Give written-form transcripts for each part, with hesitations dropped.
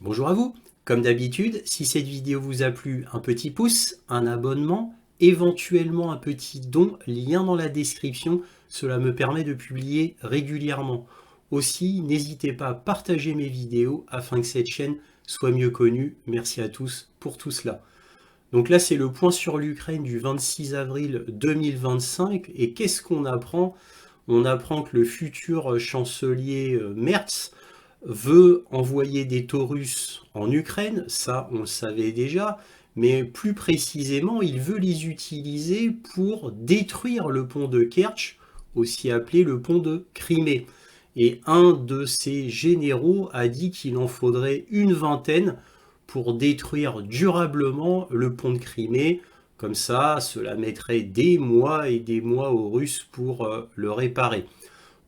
Bonjour à vous. Comme d'habitude, si cette vidéo vous a plu, un petit pouce, un abonnement, éventuellement un petit don, lien dans la description, cela me permet de publier régulièrement. Aussi, n'hésitez pas à partager mes vidéos afin que cette chaîne soit mieux connue. Merci à tous pour tout cela. Donc là, c'est le point sur l'Ukraine du 26 avril 2025. Et qu'est-ce qu'on apprend? On apprend que le futur chancelier Merz veut envoyer des Taurus en Ukraine, ça on le savait déjà, mais plus précisément, il veut les utiliser pour détruire le pont de Kertch, aussi appelé le pont de Crimée. Et un de ses généraux a dit qu'il en faudrait une vingtaine pour détruire durablement le pont de Crimée. Comme ça, cela mettrait des mois et des mois aux Russes pour le réparer.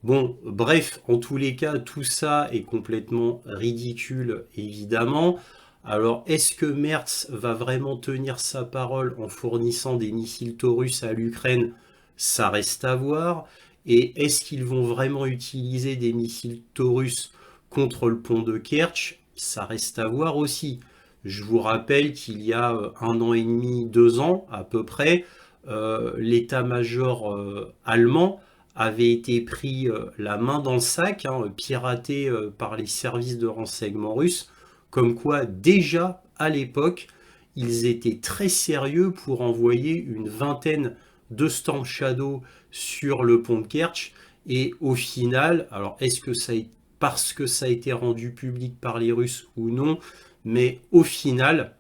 Bon, bref, en tous les cas, tout ça est complètement ridicule, évidemment. Alors, est-ce que Merz va vraiment tenir sa parole en fournissant des missiles Taurus à l'Ukraine? Ça reste à voir. Et est-ce qu'ils vont vraiment utiliser des missiles Taurus contre le pont de Kertch? Ça reste à voir aussi. Je vous rappelle qu'il y a 1 an et demi, 2 ans à peu près, l'état-major allemand avait été pris la main dans le sac, piraté par les services de renseignement russes, comme quoi déjà à l'époque, ils étaient très sérieux pour envoyer une vingtaine de Storm Shadow sur le pont de Kertch. Et au final, alors est-ce que ça est parce que ça a été rendu public par les Russes ou non, mais au final,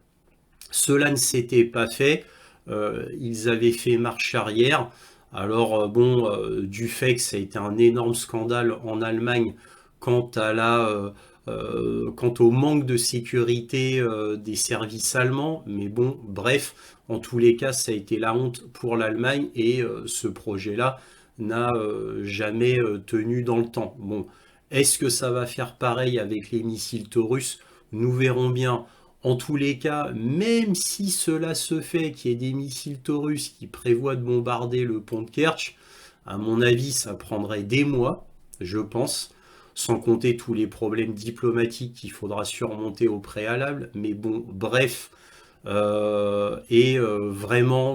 cela ne s'était pas fait. Ils avaient fait marche arrière. Alors bon, du fait que ça a été un énorme scandale en Allemagne quant à quant au manque de sécurité des services allemands, mais bon, bref, en tous les cas, ça a été la honte pour l'Allemagne et ce projet-là n'a jamais tenu dans le temps. Bon, est-ce que ça va faire pareil avec les missiles Taurus? Nous verrons bien. En tous les cas, même si cela se fait, qu'il y ait des missiles Taurus qui prévoient de bombarder le pont de Kertch, à mon avis, ça prendrait des mois, je pense, sans compter tous les problèmes diplomatiques qu'il faudra surmonter au préalable. Mais bon, bref, vraiment,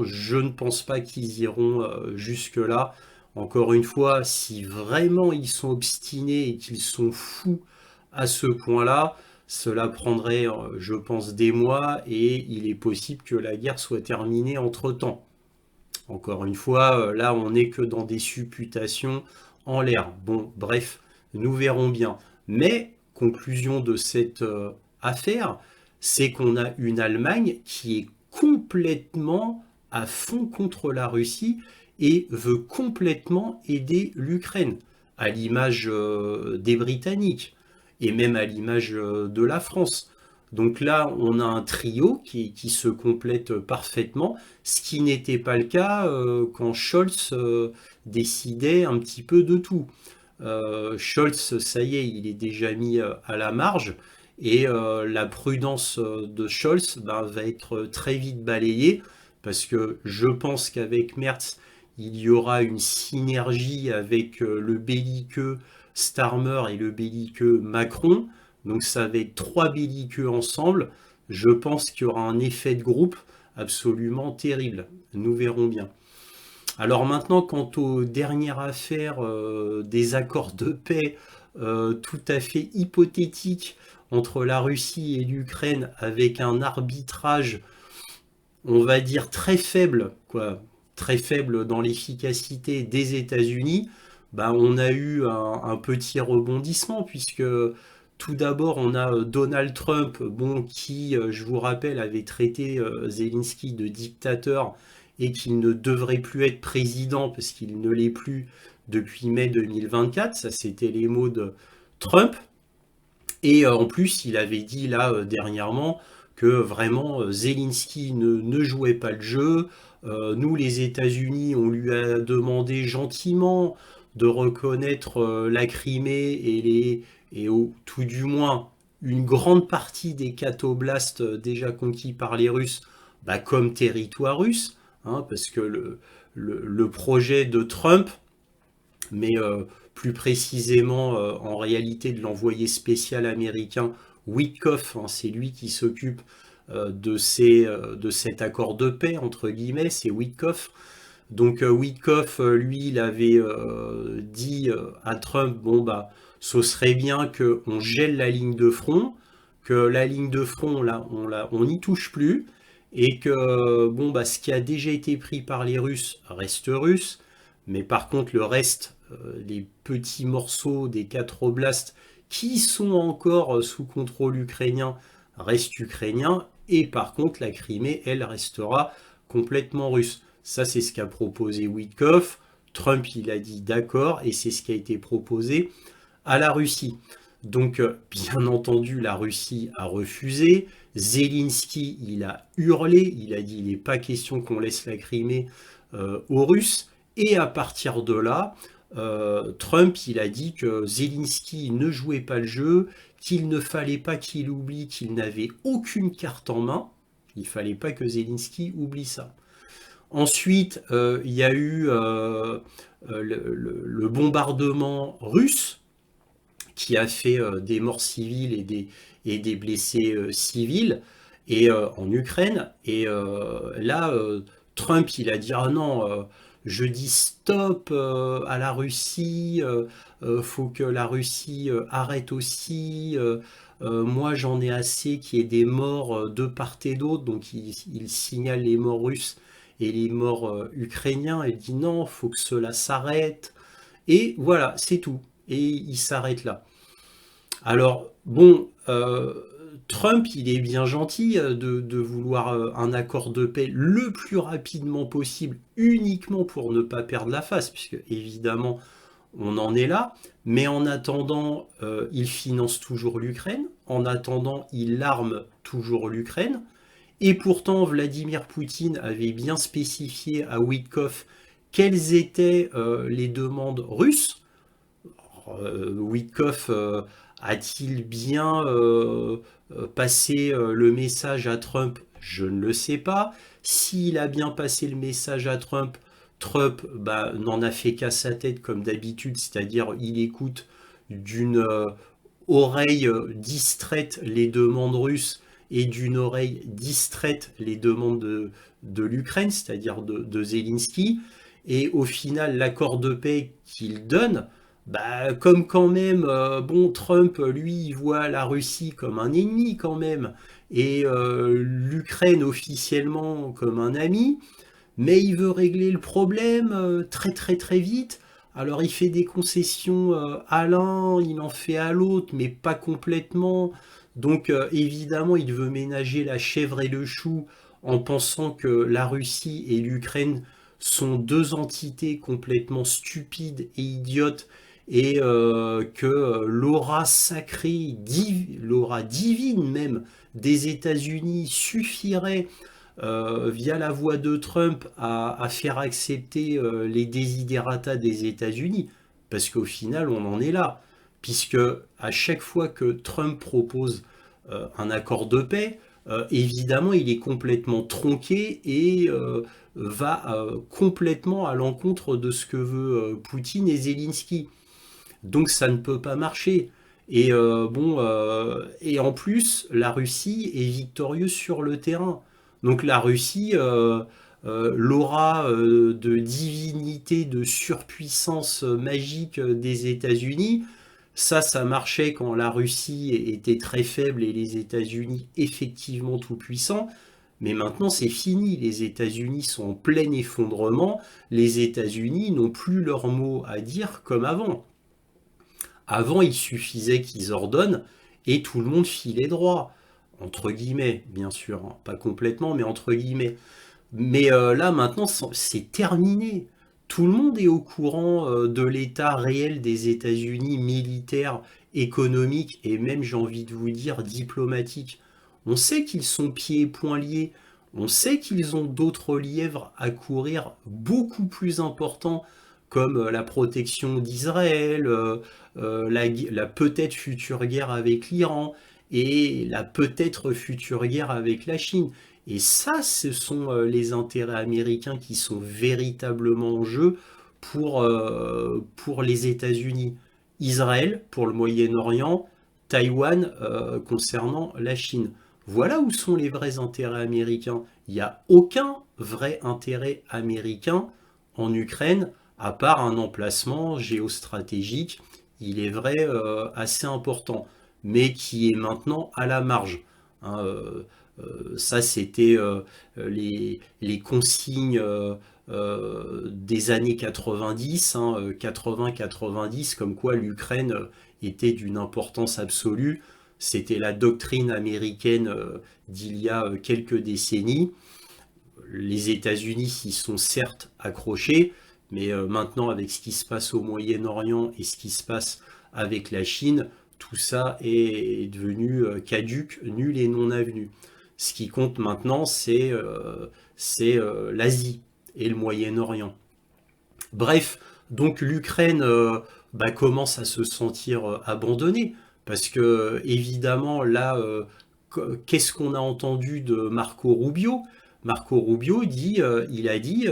je ne pense pas qu'ils iront jusque-là. Encore une fois, si vraiment ils sont obstinés et qu'ils sont fous à ce point-là, cela prendrait, je pense, des mois et il est possible que la guerre soit terminée entre-temps. Encore une fois, là, on n'est que dans des supputations en l'air. Bon, bref, nous verrons bien. Mais, conclusion de cette affaire, c'est qu'on a une Allemagne qui est complètement à fond contre la Russie et veut complètement aider l'Ukraine, à l'image des Britanniques et même à l'image de la France. Donc là, on a un trio qui se complète parfaitement, ce qui n'était pas le cas quand Scholz décidait un petit peu de tout. Scholz, ça y est, il est déjà mis à la marge, et la prudence de Scholz va être très vite balayée, parce que je pense qu'avec Merz, il y aura une synergie avec le belliqueux Starmer et le belliqueux Macron. Donc ça va être trois belliqueux ensemble. Je pense qu'il y aura un effet de groupe absolument terrible. Nous verrons bien. Alors maintenant, quant aux dernières affaires des accords de paix tout à fait hypothétiques entre la Russie et l'Ukraine avec un arbitrage, on va dire très faible, quoi, très faible dans l'efficacité des États-Unis, bah, on a eu un petit rebondissement puisque tout d'abord on a Donald Trump, bon, qui, je vous rappelle, avait traité Zelensky de dictateur et qu'il ne devrait plus être président parce qu'il ne l'est plus depuis mai 2024. Ça, c'était les mots de Trump. Et en plus, il avait dit là dernièrement que vraiment Zelensky ne jouait pas le jeu. Nous, les États-Unis, on lui a demandé gentiment de reconnaître la Crimée tout du moins une grande partie des Catoblastes déjà conquis par les Russes, bah, comme territoire russe, parce que le projet de Trump, mais plus précisément en réalité de l'envoyé spécial américain Witkoff, hein, c'est lui qui s'occupe de cet accord de paix, entre guillemets, c'est Witkoff. Donc Witkoff, lui, il avait dit à Trump, bon bah, ce serait bien qu'on gèle la ligne de front, que la ligne de front, là, on n'y touche plus, et que bon bah, ce qui a déjà été pris par les Russes reste russe, mais par contre le reste, les petits morceaux des 4 oblasts qui sont encore sous contrôle ukrainien restent ukrainiens, et par contre la Crimée, elle, restera complètement russe. Ça, c'est ce qu'a proposé Witkoff. Trump, il a dit d'accord, et c'est ce qui a été proposé à la Russie. Donc, bien entendu, la Russie a refusé. Zelensky, il a hurlé, il a dit il n'est pas question qu'on laisse la Crimée aux Russes. Et à partir de là, Trump, il a dit que Zelensky ne jouait pas le jeu, qu'il ne fallait pas qu'il oublie qu'il n'avait aucune carte en main. Il ne fallait pas que Zelensky oublie ça. Ensuite, il y a eu le bombardement russe qui a fait des morts civiles et des blessés civils en Ukraine. Et là, Trump, il a dit ah non, je dis stop à la Russie, faut que la Russie arrête aussi. Moi, j'en ai assez qu'il y ait des morts de part et d'autre. Donc, il signale les morts russes et les morts ukrainiens. Il dit non, faut que cela s'arrête. Et voilà, c'est tout. Et il s'arrête là. Alors, bon, Trump, il est bien gentil de vouloir un accord de paix le plus rapidement possible, uniquement pour ne pas perdre la face, puisque évidemment, on en est là. Mais en attendant, il finance toujours l'Ukraine. En attendant, il arme toujours l'Ukraine. Et pourtant, Vladimir Poutine avait bien spécifié à Witkoff quelles étaient les demandes russes. Witkoff a-t-il bien passé le message à Trump? Je ne le sais pas. S'il a bien passé le message à Trump, Trump bah, n'en a fait qu'à sa tête comme d'habitude, c'est-à-dire il écoute d'une oreille distraite les demandes russes et d'une oreille distraite les demandes de l'Ukraine, c'est-à-dire de Zelensky. Et au final, l'accord de paix qu'il donne, bah, comme quand même, bon, Trump, lui, il voit la Russie comme un ennemi quand même, et l'Ukraine officiellement comme un ami, mais il veut régler le problème très très très vite. Alors il fait des concessions à l'un, il en fait à l'autre, mais pas complètement. Donc évidemment, il veut ménager la chèvre et le chou en pensant que la Russie et l'Ukraine sont deux entités complètement stupides et idiotes et que l'aura sacrée, l'aura divine même des États-Unis suffirait via la voix de Trump à faire accepter les desiderata des États-Unis, parce qu'au final on en est là, puisque à chaque fois que Trump propose un accord de paix, évidemment il est complètement tronqué et va complètement à l'encontre de ce que veut Poutine et Zelensky. Donc ça ne peut pas marcher. Et bon, et en plus, la Russie est victorieuse sur le terrain. Donc la Russie, l'aura de divinité, de surpuissance magique des États-Unis, ça marchait quand la Russie était très faible et les États-Unis effectivement tout puissants. Mais maintenant, c'est fini. Les États-Unis sont en plein effondrement. Les États-Unis n'ont plus leur mot à dire comme avant. Avant, il suffisait qu'ils ordonnent et tout le monde filait droit. Entre guillemets, bien sûr, hein. Pas complètement, mais entre guillemets. Mais là, maintenant, c'est terminé. Tout le monde est au courant de l'état réel des États-Unis, militaire, économique et même, j'ai envie de vous dire, diplomatique. On sait qu'ils sont pieds et poings liés. On sait qu'ils ont d'autres lièvres à courir beaucoup plus importants comme la protection d'Israël, la peut-être future guerre avec l'Iran et la peut-être future guerre avec la Chine. Et ça, ce sont les intérêts américains qui sont véritablement en jeu pour les États-Unis. Israël pour le Moyen-Orient, Taïwan concernant la Chine. Voilà où sont les vrais intérêts américains. Il n'y a aucun vrai intérêt américain en Ukraine, à part un emplacement géostratégique, il est vrai, assez important, mais qui est maintenant à la marge. Hein, ça, c'était les consignes des années 90, hein, 80-90, comme quoi l'Ukraine était d'une importance absolue. C'était la doctrine américaine d'il y a quelques décennies. Les États-Unis s'y sont certes accrochés, mais maintenant avec ce qui se passe au Moyen-Orient et ce qui se passe avec la Chine, tout ça est devenu caduc, nul et non avenu. Ce qui compte maintenant, c'est l'Asie et le Moyen-Orient. Bref, donc l'Ukraine commence à se sentir abandonnée, parce que évidemment là, qu'est-ce qu'on a entendu de Marco Rubio? Marco Rubio dit, il a dit,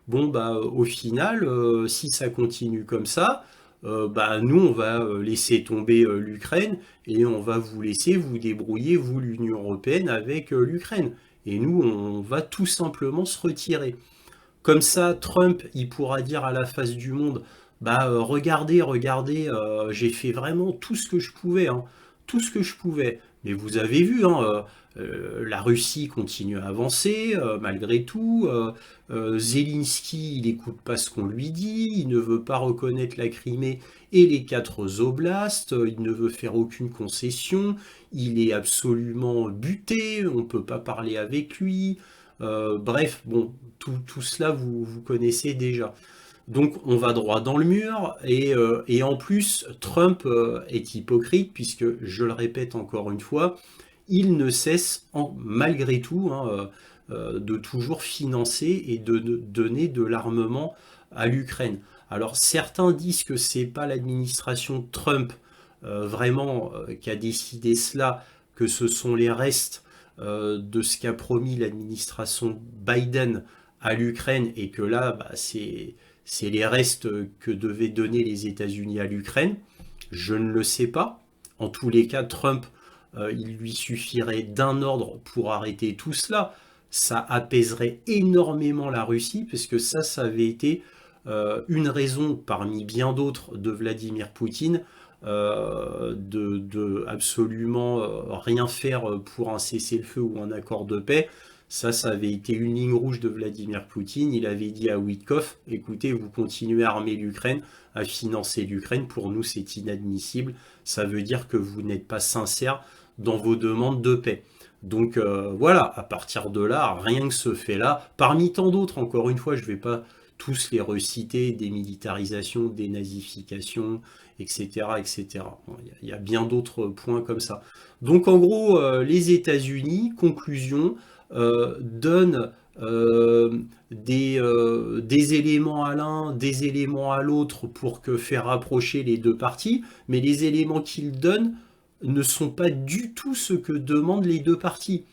bon au final, si ça continue comme ça, nous on va laisser tomber l'Ukraine et on va vous laisser vous débrouiller, vous l'Union européenne, avec l'Ukraine. Et nous, on va tout simplement se retirer. Comme ça, Trump, il pourra dire à la face du monde, regardez, regardez, j'ai fait vraiment tout ce que je pouvais, hein, tout ce que je pouvais. Mais vous avez vu, hein, la Russie continue à avancer malgré tout. Zelensky, il n'écoute pas ce qu'on lui dit, il ne veut pas reconnaître la Crimée et les 4 oblasts, il ne veut faire aucune concession, il est absolument buté, on ne peut pas parler avec lui. Bref, bon, tout cela vous connaissez déjà. Donc on va droit dans le mur et en plus Trump est hypocrite puisque, je le répète encore une fois, il ne cesse malgré tout, hein, de toujours financer et de donner de l'armement à l'Ukraine. Alors certains disent que c'est pas l'administration Trump vraiment qui a décidé cela, que ce sont les restes de ce qu'a promis l'administration Biden à l'Ukraine et que là, c'est les restes que devaient donner les États-Unis à l'Ukraine. Je ne le sais pas. En tous les cas, Trump, il lui suffirait d'un ordre pour arrêter tout cela. Ça apaiserait énormément la Russie, parce que ça avait été une raison parmi bien d'autres de Vladimir Poutine de absolument rien faire pour un cessez-le-feu ou un accord de paix. Ça avait été une ligne rouge de Vladimir Poutine. Il avait dit à Witkoff, écoutez, vous continuez à armer l'Ukraine, à financer l'Ukraine, pour nous c'est inadmissible. Ça veut dire que vous n'êtes pas sincère dans vos demandes de paix. Donc voilà, à partir de là, rien que ce fait-là, parmi tant d'autres, encore une fois, je ne vais pas tous les reciter, démilitarisation, dénazification, etc. etc. Bon, il y a bien d'autres points comme ça. Donc en gros, les États-Unis, conclusion, donnent des éléments à l'un, des éléments à l'autre pour faire rapprocher les deux parties, mais les éléments qu'ils donnent ne sont pas du tout ce que demandent les deux parties.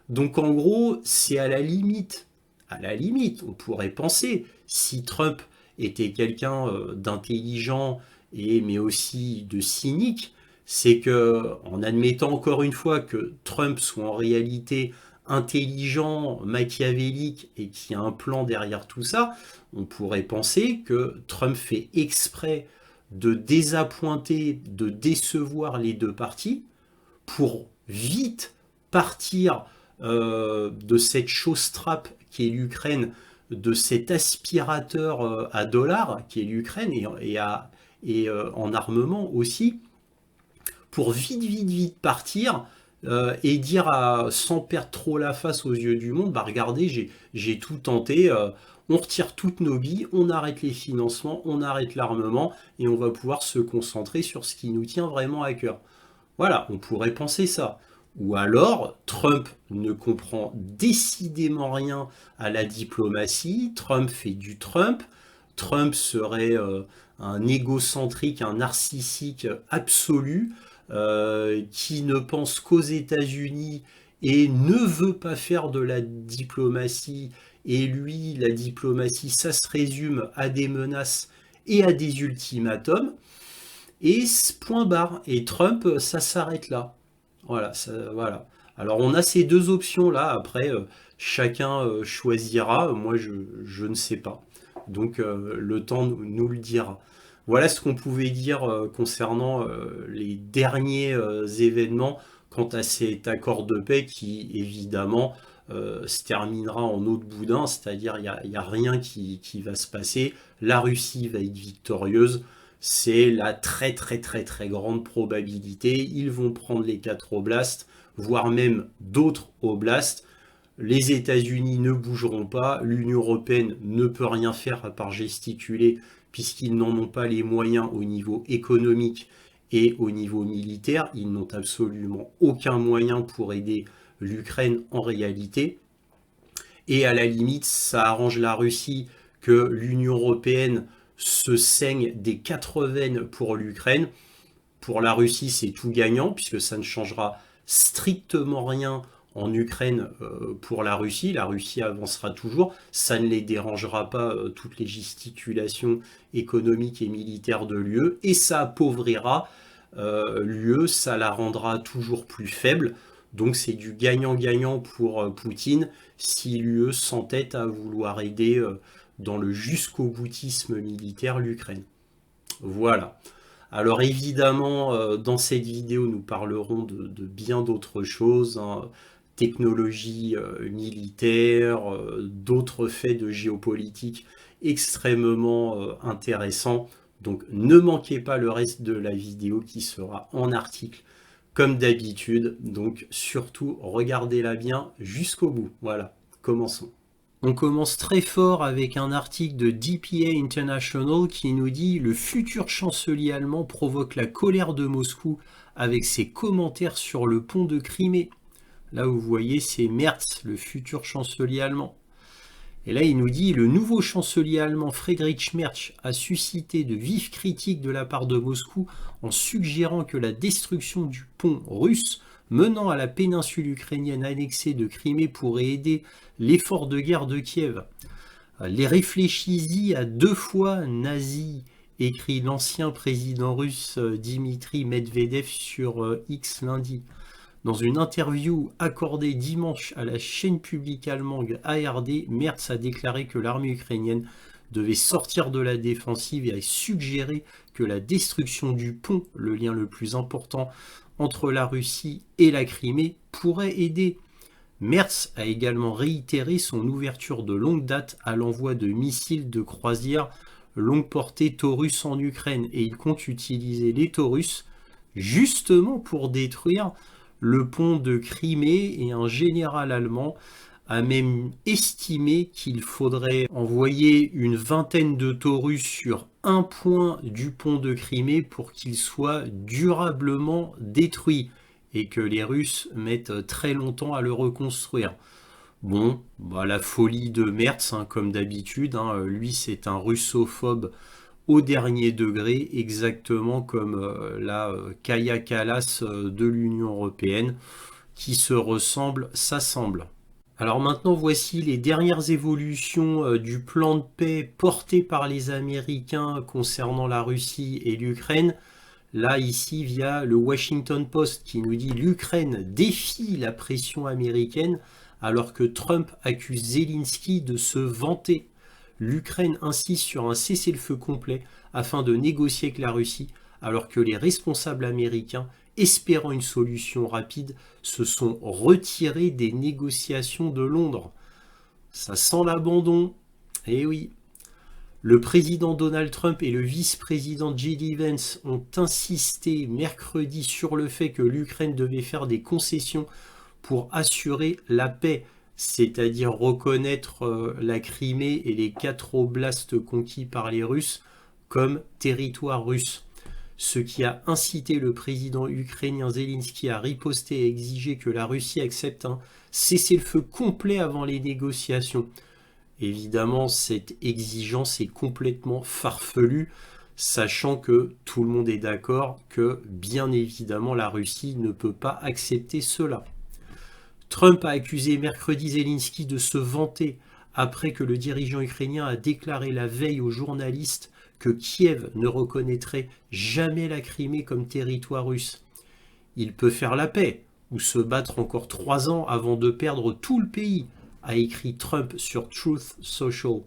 Donc en gros, c'est à la limite, on pourrait penser, si Trump était quelqu'un d'intelligent et mais aussi de cynique, c'est que, en admettant encore une fois que Trump soit en réalité intelligent, machiavélique et qu'il y a un plan derrière tout ça, on pourrait penser que Trump fait exprès de désappointer, de décevoir les deux parties pour vite partir de cette chose-trappe qui est l'Ukraine, de cet aspirateur à dollars qui est l'Ukraine et en armement aussi, pour vite partir et dire sans perdre trop la face aux yeux du monde, regardez, j'ai tout tenté, on retire toutes nos billes, on arrête les financements, on arrête l'armement et on va pouvoir se concentrer sur ce qui nous tient vraiment à cœur. Voilà, on pourrait penser ça. Ou alors, Trump ne comprend décidément rien à la diplomatie, Trump fait du Trump, Trump serait un égocentrique, un narcissique absolu, qui ne pense qu'aux États-Unis et ne veut pas faire de la diplomatie. Et lui, la diplomatie, ça se résume à des menaces et à des ultimatums. Et point barre. Et Trump, ça s'arrête là. Voilà, voilà. Alors on a ces deux options-là. Après, chacun choisira. Moi, je ne sais pas. Donc le temps nous le dira. Voilà ce qu'on pouvait dire concernant les derniers événements quant à cet accord de paix qui, évidemment, se terminera en eau de boudin, c'est-à-dire il y a rien qui va se passer. La Russie va être victorieuse, c'est la très très très très grande probabilité. Ils vont prendre les 4 oblasts, voire même d'autres oblasts. Les États-Unis ne bougeront pas, l'Union européenne ne peut rien faire à part gesticuler, puisqu'ils n'en ont pas les moyens au niveau économique et au niveau militaire. Ils n'ont absolument aucun moyen pour aider l'Ukraine en réalité. Et à la limite, ça arrange la Russie que l'Union européenne se saigne des 4 veines pour l'Ukraine. Pour la Russie, c'est tout gagnant, puisque ça ne changera strictement rien en Ukraine pour la Russie. La Russie avancera toujours. Ça ne les dérangera pas, toutes les gesticulations économiques et militaires de l'UE. Et ça appauvrira l'UE, ça la rendra toujours plus faible. Donc c'est du gagnant-gagnant pour Poutine si l'UE s'entête à vouloir aider dans le jusqu'au boutisme militaire l'Ukraine. Voilà. Alors évidemment, dans cette vidéo, nous parlerons de bien d'autres choses, hein, technologie militaire, d'autres faits de géopolitique extrêmement intéressants. Donc ne manquez pas le reste de la vidéo qui sera en article comme d'habitude. Donc surtout, regardez-la bien jusqu'au bout. Voilà, commençons. On commence très fort avec un article de DPA International qui nous dit « Le futur chancelier allemand provoque la colère de Moscou avec ses commentaires sur le pont de Crimée ». Là, vous voyez, c'est Merz, le futur chancelier allemand. Et là, il nous dit « Le nouveau chancelier allemand Friedrich Merz a suscité de vives critiques de la part de Moscou en suggérant que la destruction du pont russe menant à la péninsule ukrainienne annexée de Crimée pourrait aider l'effort de guerre de Kiev. Les réfléchis-y à 2 fois nazis, écrit l'ancien président russe Dimitri Medvedev sur X lundi. Dans une interview accordée dimanche à la chaîne publique allemande ARD, Merz a déclaré que l'armée ukrainienne devait sortir de la défensive et a suggéré que la destruction du pont, le lien le plus important entre la Russie et la Crimée, pourrait aider. Merz a également réitéré son ouverture de longue date à l'envoi de missiles de croisière longue portée Taurus en Ukraine et il compte utiliser les Taurus justement pour détruire le pont de Crimée et un général allemand a même estimé qu'il faudrait envoyer une vingtaine de Taurus sur un point du pont de Crimée pour qu'il soit durablement détruit et que les Russes mettent très longtemps à le reconstruire. Bon, bah, la folie de Merz, hein, comme d'habitude, hein, lui c'est un russophobe au dernier degré, exactement comme la Kaja Kallas de l'Union européenne, qui se ressemblent, s'assemblent. Alors maintenant, voici les dernières évolutions du plan de paix porté par les Américains concernant la Russie et l'Ukraine. Là, ici, via le Washington Post qui nous dit « L'Ukraine défie la pression américaine alors que Trump accuse Zelensky de se vanter. L'Ukraine insiste sur un cessez-le-feu complet afin de négocier avec la Russie alors que les responsables américains, espérant une solution rapide, se sont retirés des négociations de Londres. » Ça sent l'abandon. Eh oui. Le président Donald Trump et le vice-président J.D. Vance ont insisté mercredi sur le fait que l'Ukraine devait faire des concessions pour assurer la paix, c'est-à-dire reconnaître la Crimée et les 4 oblasts conquis par les Russes comme territoire russe. Ce qui a incité le président ukrainien Zelensky à riposter et à exiger que la Russie accepte un cessez-le-feu complet avant les négociations. Évidemment, cette exigence est complètement farfelue, sachant que tout le monde est d'accord que, bien évidemment, la Russie ne peut pas accepter cela. Trump a accusé mercredi Zelensky de se vanter après que le dirigeant ukrainien a déclaré la veille aux journalistes que Kiev ne reconnaîtrait jamais la Crimée comme territoire russe. Il peut faire la paix, ou se battre encore 3 ans avant de perdre tout le pays, a écrit Trump sur Truth Social.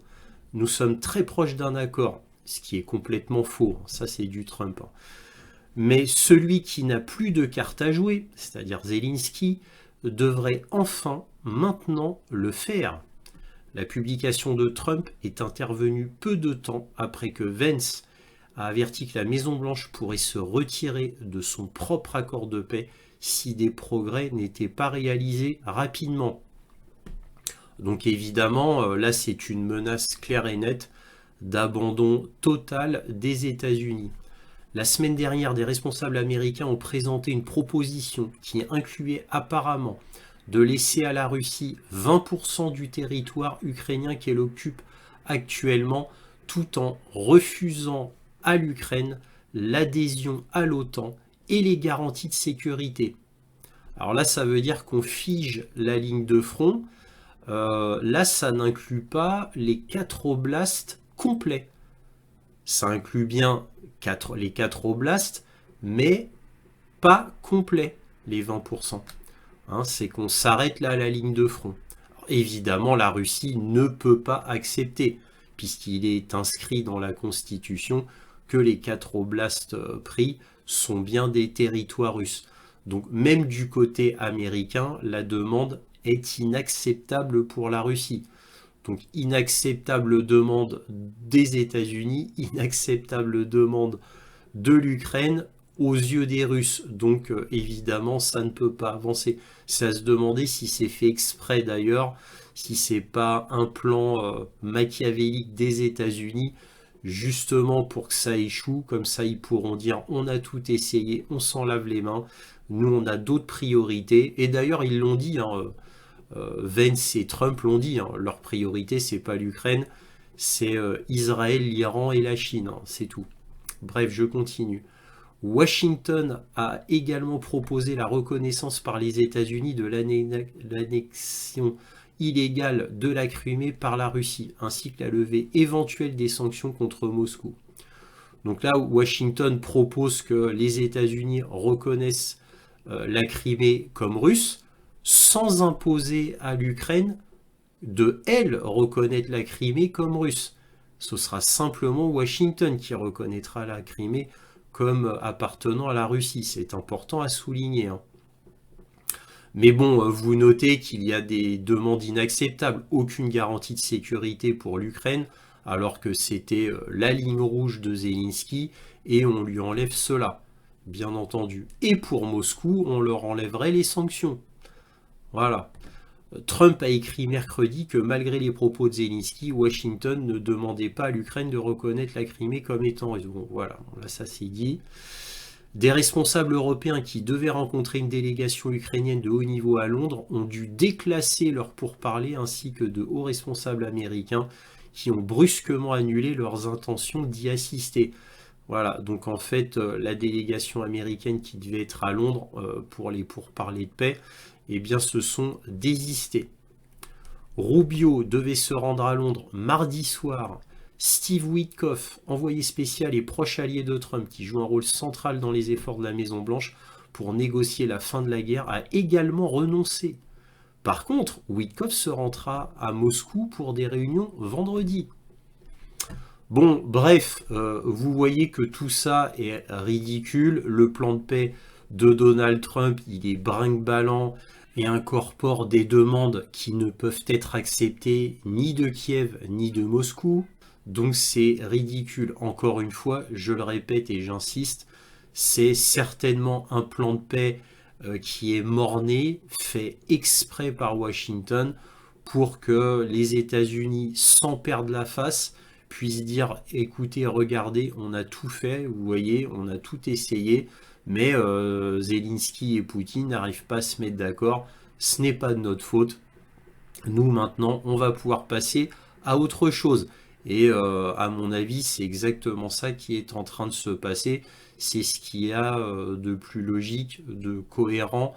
Nous sommes très proches d'un accord, ce qui est complètement faux, ça c'est du Trump. Mais celui qui n'a plus de cartes à jouer, c'est-à-dire Zelensky, devrait enfin, maintenant, le faire. La publication de Trump est intervenue peu de temps après que Vance a averti que la Maison-Blanche pourrait se retirer de son propre accord de paix si des progrès n'étaient pas réalisés rapidement. Donc évidemment, là c'est une menace claire et nette d'abandon total des États-Unis. La semaine dernière, des responsables américains ont présenté une proposition qui incluait apparemment de laisser à la Russie 20% du territoire ukrainien qu'elle occupe actuellement, tout en refusant à l'Ukraine l'adhésion à l'OTAN et les garanties de sécurité. Alors là, ça veut dire qu'on fige la ligne de front. Là, ça n'inclut pas les 4 oblasts complets. Ça inclut bien les 4 oblasts, mais pas complet, les 20%. Hein, c'est qu'on s'arrête là à la ligne de front. Alors, évidemment, la Russie ne peut pas accepter, puisqu'il est inscrit dans la Constitution que les 4 oblasts pris sont bien des territoires russes. Donc même du côté américain, la demande est inacceptable pour la Russie. Donc inacceptable demande des États-Unis, inacceptable demande de l'Ukraine aux yeux des Russes. Donc évidemment, ça ne peut pas avancer. C'est à se demander si c'est fait exprès d'ailleurs, si c'est pas un plan machiavélique des États-Unis, justement pour que ça échoue. Comme ça, ils pourront dire on a tout essayé, on s'en lave les mains. Nous, on a d'autres priorités. Et d'ailleurs, ils l'ont dit. Vance et Trump l'ont dit, hein, leur priorité c'est pas l'Ukraine, c'est Israël, l'Iran et la Chine, hein, c'est tout. Bref, je continue. Washington a également proposé la reconnaissance par les États-Unis de l'annexion illégale de la Crimée par la Russie, ainsi que la levée éventuelle des sanctions contre Moscou. Donc là, Washington propose que les États-Unis reconnaissent la Crimée comme russe, sans imposer à l'Ukraine de, elle, reconnaître la Crimée comme russe. Ce sera simplement Washington qui reconnaîtra la Crimée comme appartenant à la Russie. C'est important à souligner. Hein. Mais bon, vous notez qu'il y a des demandes inacceptables. Aucune garantie de sécurité pour l'Ukraine, alors que c'était la ligne rouge de Zelensky, et on lui enlève cela, bien entendu. Et pour Moscou, on leur enlèverait les sanctions. Voilà. Trump a écrit mercredi que malgré les propos de Zelensky, Washington ne demandait pas à l'Ukraine de reconnaître la Crimée comme étant russe. Bon, voilà, là ça c'est dit. Des responsables européens qui devaient rencontrer une délégation ukrainienne de haut niveau à Londres ont dû déclasser leurs pourparlers, ainsi que de hauts responsables américains qui ont brusquement annulé leurs intentions d'y assister. Voilà, donc en fait, la délégation américaine qui devait être à Londres pour les pourparlers de paix, eh bien, se sont désistés. Rubio devait se rendre à Londres mardi soir. Steve Witkoff, envoyé spécial et proche allié de Trump, qui joue un rôle central dans les efforts de la Maison-Blanche pour négocier la fin de la guerre, a également renoncé. Par contre, Witkoff se rendra à Moscou pour des réunions vendredi. Bon, bref, vous voyez que tout ça est ridicule. Le plan de paix de Donald Trump, il est brinque-ballant et incorpore des demandes qui ne peuvent être acceptées ni de Kiev ni de Moscou. Donc c'est ridicule. Encore une fois, je le répète et j'insiste, c'est certainement un plan de paix qui est morné, fait exprès par Washington pour que les États-Unis, sans perdre la face, puissent dire écoutez, regardez, on a tout fait, vous voyez, on a tout essayé. Mais Zelensky et Poutine n'arrivent pas à se mettre d'accord. Ce n'est pas de notre faute. Nous, maintenant, on va pouvoir passer à autre chose. Et à mon avis, c'est exactement ça qui est en train de se passer. C'est ce qu'il y a de plus logique, de cohérent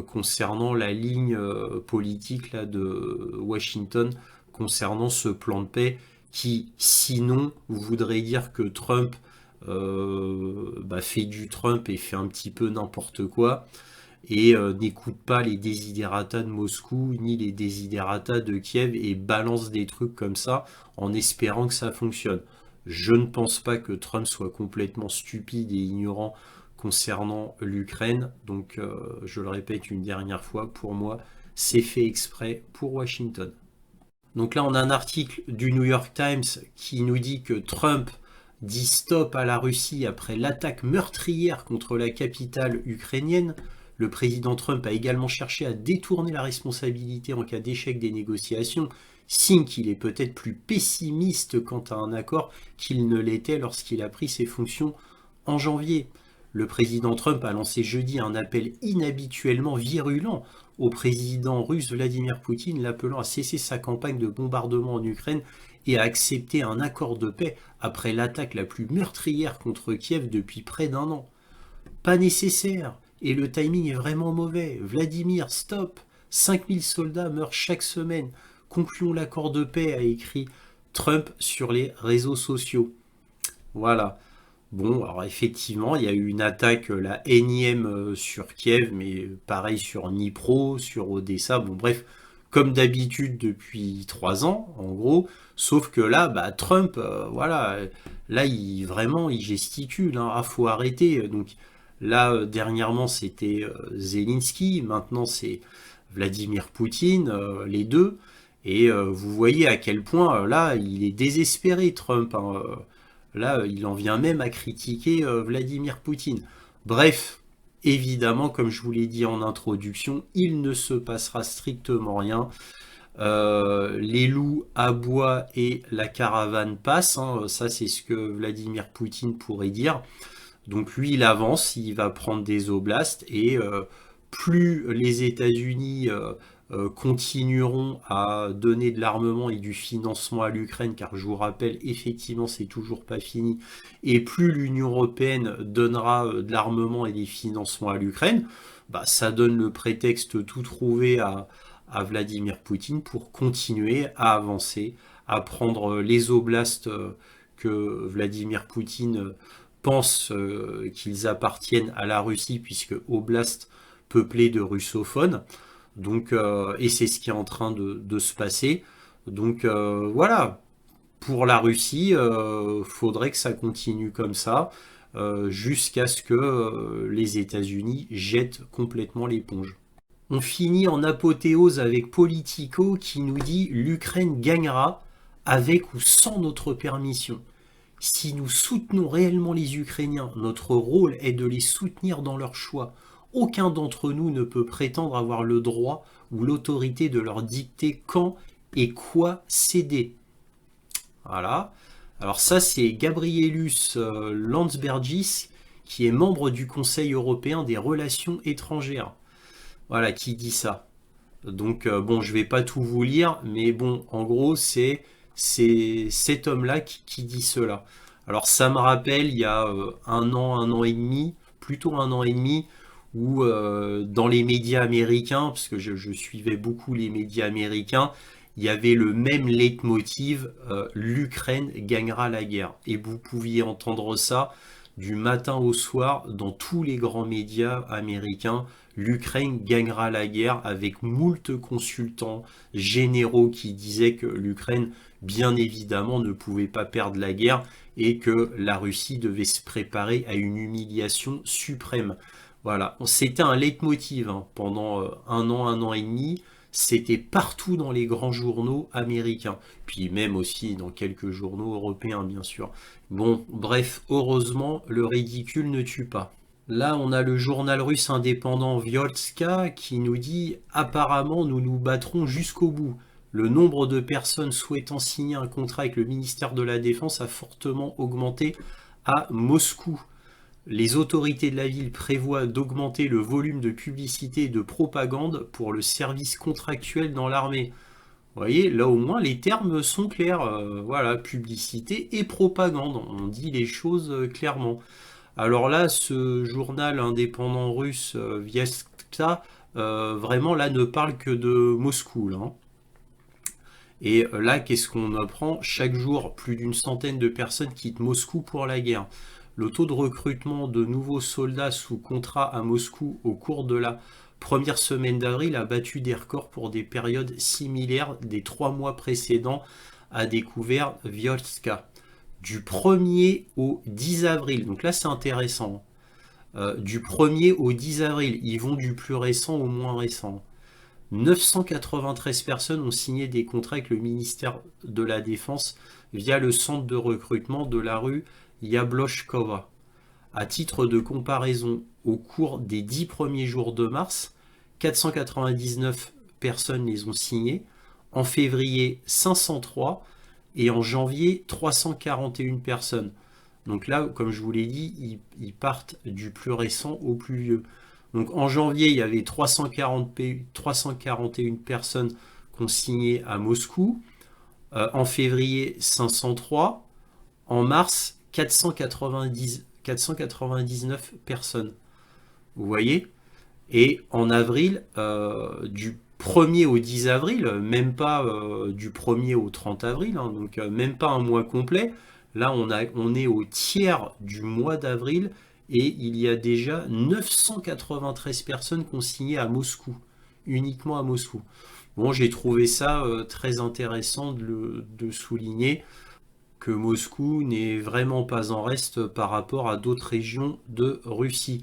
concernant la ligne politique là, de Washington, concernant ce plan de paix qui sinon voudrait dire que Trump fait du Trump et fait un petit peu n'importe quoi et n'écoute pas les desiderata de Moscou ni les desiderata de Kiev et balance des trucs comme ça en espérant que ça fonctionne. Je ne pense pas que Trump soit complètement stupide et ignorant concernant l'Ukraine, donc je le répète une dernière fois, pour moi c'est fait exprès pour Washington. Donc là on a un article du New York Times qui nous dit que Trump dit stop à la Russie après l'attaque meurtrière contre la capitale ukrainienne. Le président Trump a également cherché à détourner la responsabilité en cas d'échec des négociations, signe qu'il est peut-être plus pessimiste quant à un accord qu'il ne l'était lorsqu'il a pris ses fonctions en janvier. Le président Trump a lancé jeudi un appel inhabituellement virulent au président russe Vladimir Poutine, l'appelant à cesser sa campagne de bombardement en Ukraine et à accepter un accord de paix après l'attaque la plus meurtrière contre Kiev depuis près d'un an. Pas nécessaire, et le timing est vraiment mauvais. Vladimir, stop. 5000 soldats meurent chaque semaine. Concluons l'accord de paix, a écrit Trump sur les réseaux sociaux. Voilà. Bon, alors effectivement, il y a eu une attaque, la énième sur Kiev, mais pareil sur Dnipro, sur Odessa, bon bref, comme d'habitude depuis 3 ans, en gros, sauf que là, Trump, voilà, là, vraiment, il gesticule, hein, faut arrêter. Donc là, dernièrement, c'était Zelensky, maintenant c'est Vladimir Poutine, les deux, et vous voyez à quel point, là, il est désespéré, Trump, hein. Là, il en vient même à critiquer Vladimir Poutine. Bref, évidemment, comme je vous l'ai dit en introduction, il ne se passera strictement rien. Les loups aboient et la caravane passe, hein. Ça, c'est ce que Vladimir Poutine pourrait dire. Donc lui, il avance, il va prendre des oblasts et plus les États-Unis continueront à donner de l'armement et du financement à l'Ukraine, car je vous rappelle, effectivement, c'est toujours pas fini, et plus l'Union européenne donnera de l'armement et des financements à l'Ukraine, ça donne le prétexte tout trouvé à Vladimir Poutine pour continuer à avancer, à prendre les oblasts que Vladimir Poutine pense qu'ils appartiennent à la Russie, puisque oblast peuplé de russophones. Donc, et c'est ce qui est en train de se passer. Donc voilà, pour la Russie, faudrait que ça continue comme ça jusqu'à ce que les États-Unis jettent complètement l'éponge. On finit en apothéose avec Politico qui nous dit l'Ukraine gagnera avec ou sans notre permission. Si nous soutenons réellement les Ukrainiens, notre rôle est de les soutenir dans leur choix. Aucun d'entre nous ne peut prétendre avoir le droit ou l'autorité de leur dicter quand et quoi céder. Voilà. Alors ça, c'est Gabrielus Landsbergis, qui est membre du Conseil européen des relations étrangères. Voilà, qui dit ça. Donc, bon, je vais pas tout vous lire, mais bon, en gros, c'est cet homme-là qui dit cela. Alors, ça me rappelle, il y a un an et demi, plutôt un an et demi, où dans les médias américains, parce que je suivais beaucoup les médias américains, il y avait le même leitmotiv, l'Ukraine gagnera la guerre. Et vous pouviez entendre ça du matin au soir dans tous les grands médias américains. L'Ukraine gagnera la guerre, avec moult consultants généraux qui disaient que l'Ukraine, bien évidemment, ne pouvait pas perdre la guerre et que la Russie devait se préparer à une humiliation suprême. Voilà, c'était un leitmotiv hein, pendant un an et demi. C'était partout dans les grands journaux américains, puis même aussi dans quelques journaux européens, bien sûr. Bon, bref, heureusement, le ridicule ne tue pas. Là, on a le journal russe indépendant Vyoltska qui nous dit « Apparemment, nous nous battrons jusqu'au bout. Le nombre de personnes souhaitant signer un contrat avec le ministère de la Défense a fortement augmenté à Moscou. Les autorités de la ville prévoient d'augmenter le volume de publicité et de propagande pour le service contractuel dans l'armée. » Vous voyez, là au moins les termes sont clairs. Voilà, publicité et propagande. On dit les choses clairement. Alors là, ce journal indépendant russe, Vyazta, vraiment là ne parle que de Moscou. Là, hein. Et là, qu'est-ce qu'on apprend? Chaque jour, plus d'une centaine de personnes quittent Moscou pour la guerre. Le taux de recrutement de nouveaux soldats sous contrat à Moscou au cours de la première semaine d'avril a battu des records pour des périodes similaires des 3 mois précédents, a découvert Vyotska. Du 1er au 10 avril, donc là c'est intéressant, du 1er au 10 avril, ils vont du plus récent au moins récent. 993 personnes ont signé des contrats avec le ministère de la Défense via le centre de recrutement de la rue Yablochkova. À titre de comparaison, au cours des 10 premiers jours de mars, 499 personnes les ont signés, en février 503 et en janvier 341 personnes. Donc là, comme je vous l'ai dit, ils partent du plus récent au plus vieux. Donc en janvier, il y avait 341 personnes qui ont signé à Moscou. En février, 503. En mars, 499 personnes. Vous voyez? Et en avril, du 1er au 10 avril, même pas du 1er au 30 avril, hein, donc même pas un mois complet. Là, on est au tiers du mois d'avril et il y a déjà 993 personnes qui ont signé à Moscou, uniquement à Moscou. Bon, j'ai trouvé ça très intéressant de souligner que Moscou n'est vraiment pas en reste par rapport à d'autres régions de Russie.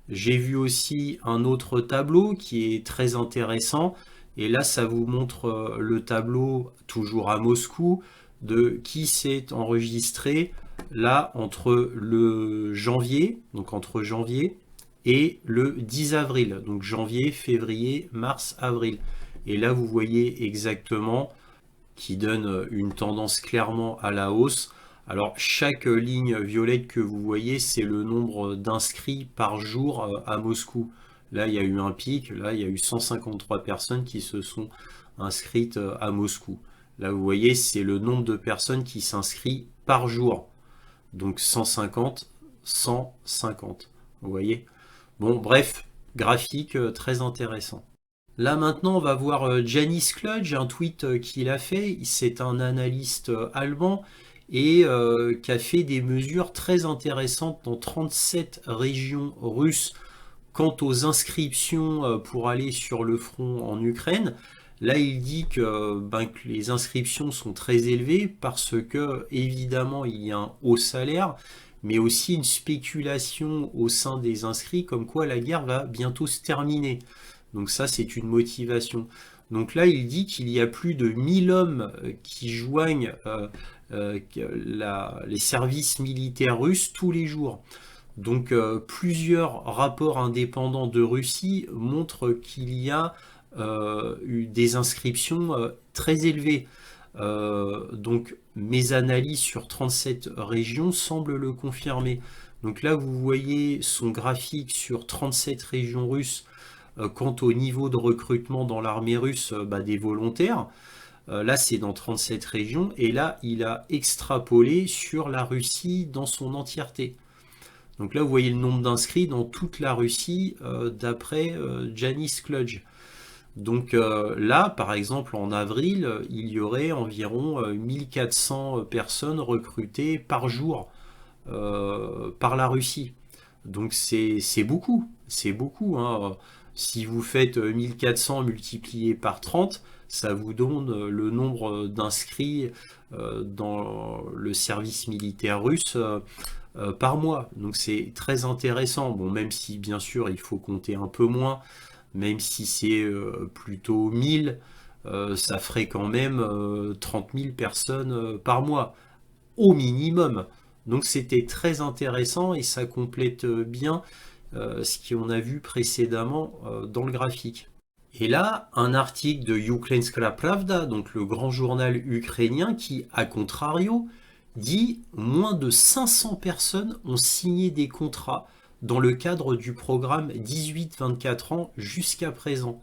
J'ai vu aussi un autre tableau qui est très intéressant. Et là, ça vous montre le tableau, toujours à Moscou, de qui s'est enregistré là entre le janvier, donc entre janvier et le 10 avril. Donc janvier, février, mars, avril. Et là, vous voyez exactement qui donne une tendance clairement à la hausse. Alors chaque ligne violette que vous voyez, c'est le nombre d'inscrits par jour à Moscou. Là, il y a eu un pic, là, il y a eu 153 personnes qui se sont inscrites à Moscou. Là, vous voyez, c'est le nombre de personnes qui s'inscrivent par jour. Donc 150, 150. Vous voyez? Bon, bref, graphique très intéressant. Là maintenant, on va voir Janis Kludge, un tweet qu'il a fait. C'est un analyste allemand et qui a fait des mesures très intéressantes dans 37 régions russes quant aux inscriptions pour aller sur le front en Ukraine. Là, il dit que les inscriptions sont très élevées parce que, évidemment, il y a un haut salaire, mais aussi une spéculation au sein des inscrits comme quoi la guerre va bientôt se terminer. Donc ça, c'est une motivation. Donc là, il dit qu'il y a plus de 1000 hommes qui joignent les services militaires russes tous les jours. Donc plusieurs rapports indépendants de Russie montrent qu'il y a eu des inscriptions très élevées. Donc mes analyses sur 37 régions semblent le confirmer. Donc là, vous voyez son graphique sur 37 régions russes quant au niveau de recrutement dans l'armée russe des volontaires. Là, c'est dans 37 régions. Et là, il a extrapolé sur la Russie dans son entièreté. Donc là, vous voyez le nombre d'inscrits dans toute la Russie d'après Janis Kludge. Donc là, par exemple, en avril, il y aurait environ 1400 personnes recrutées par jour par la Russie. Donc c'est beaucoup, hein. Si vous faites 1400 multiplié par 30, ça vous donne le nombre d'inscrits dans le service militaire russe par mois. Donc c'est très intéressant. Bon, même si bien sûr il faut compter un peu moins, même si c'est plutôt 1000, ça ferait quand même 30 000 personnes par mois, au minimum. Donc c'était très intéressant et ça complète bien ce qu'on a vu précédemment dans le graphique. Et là, un article de Ukrainska Pravda, donc le grand journal ukrainien, qui, à contrario, dit moins de 500 personnes ont signé des contrats dans le cadre du programme 18-24 ans jusqu'à présent.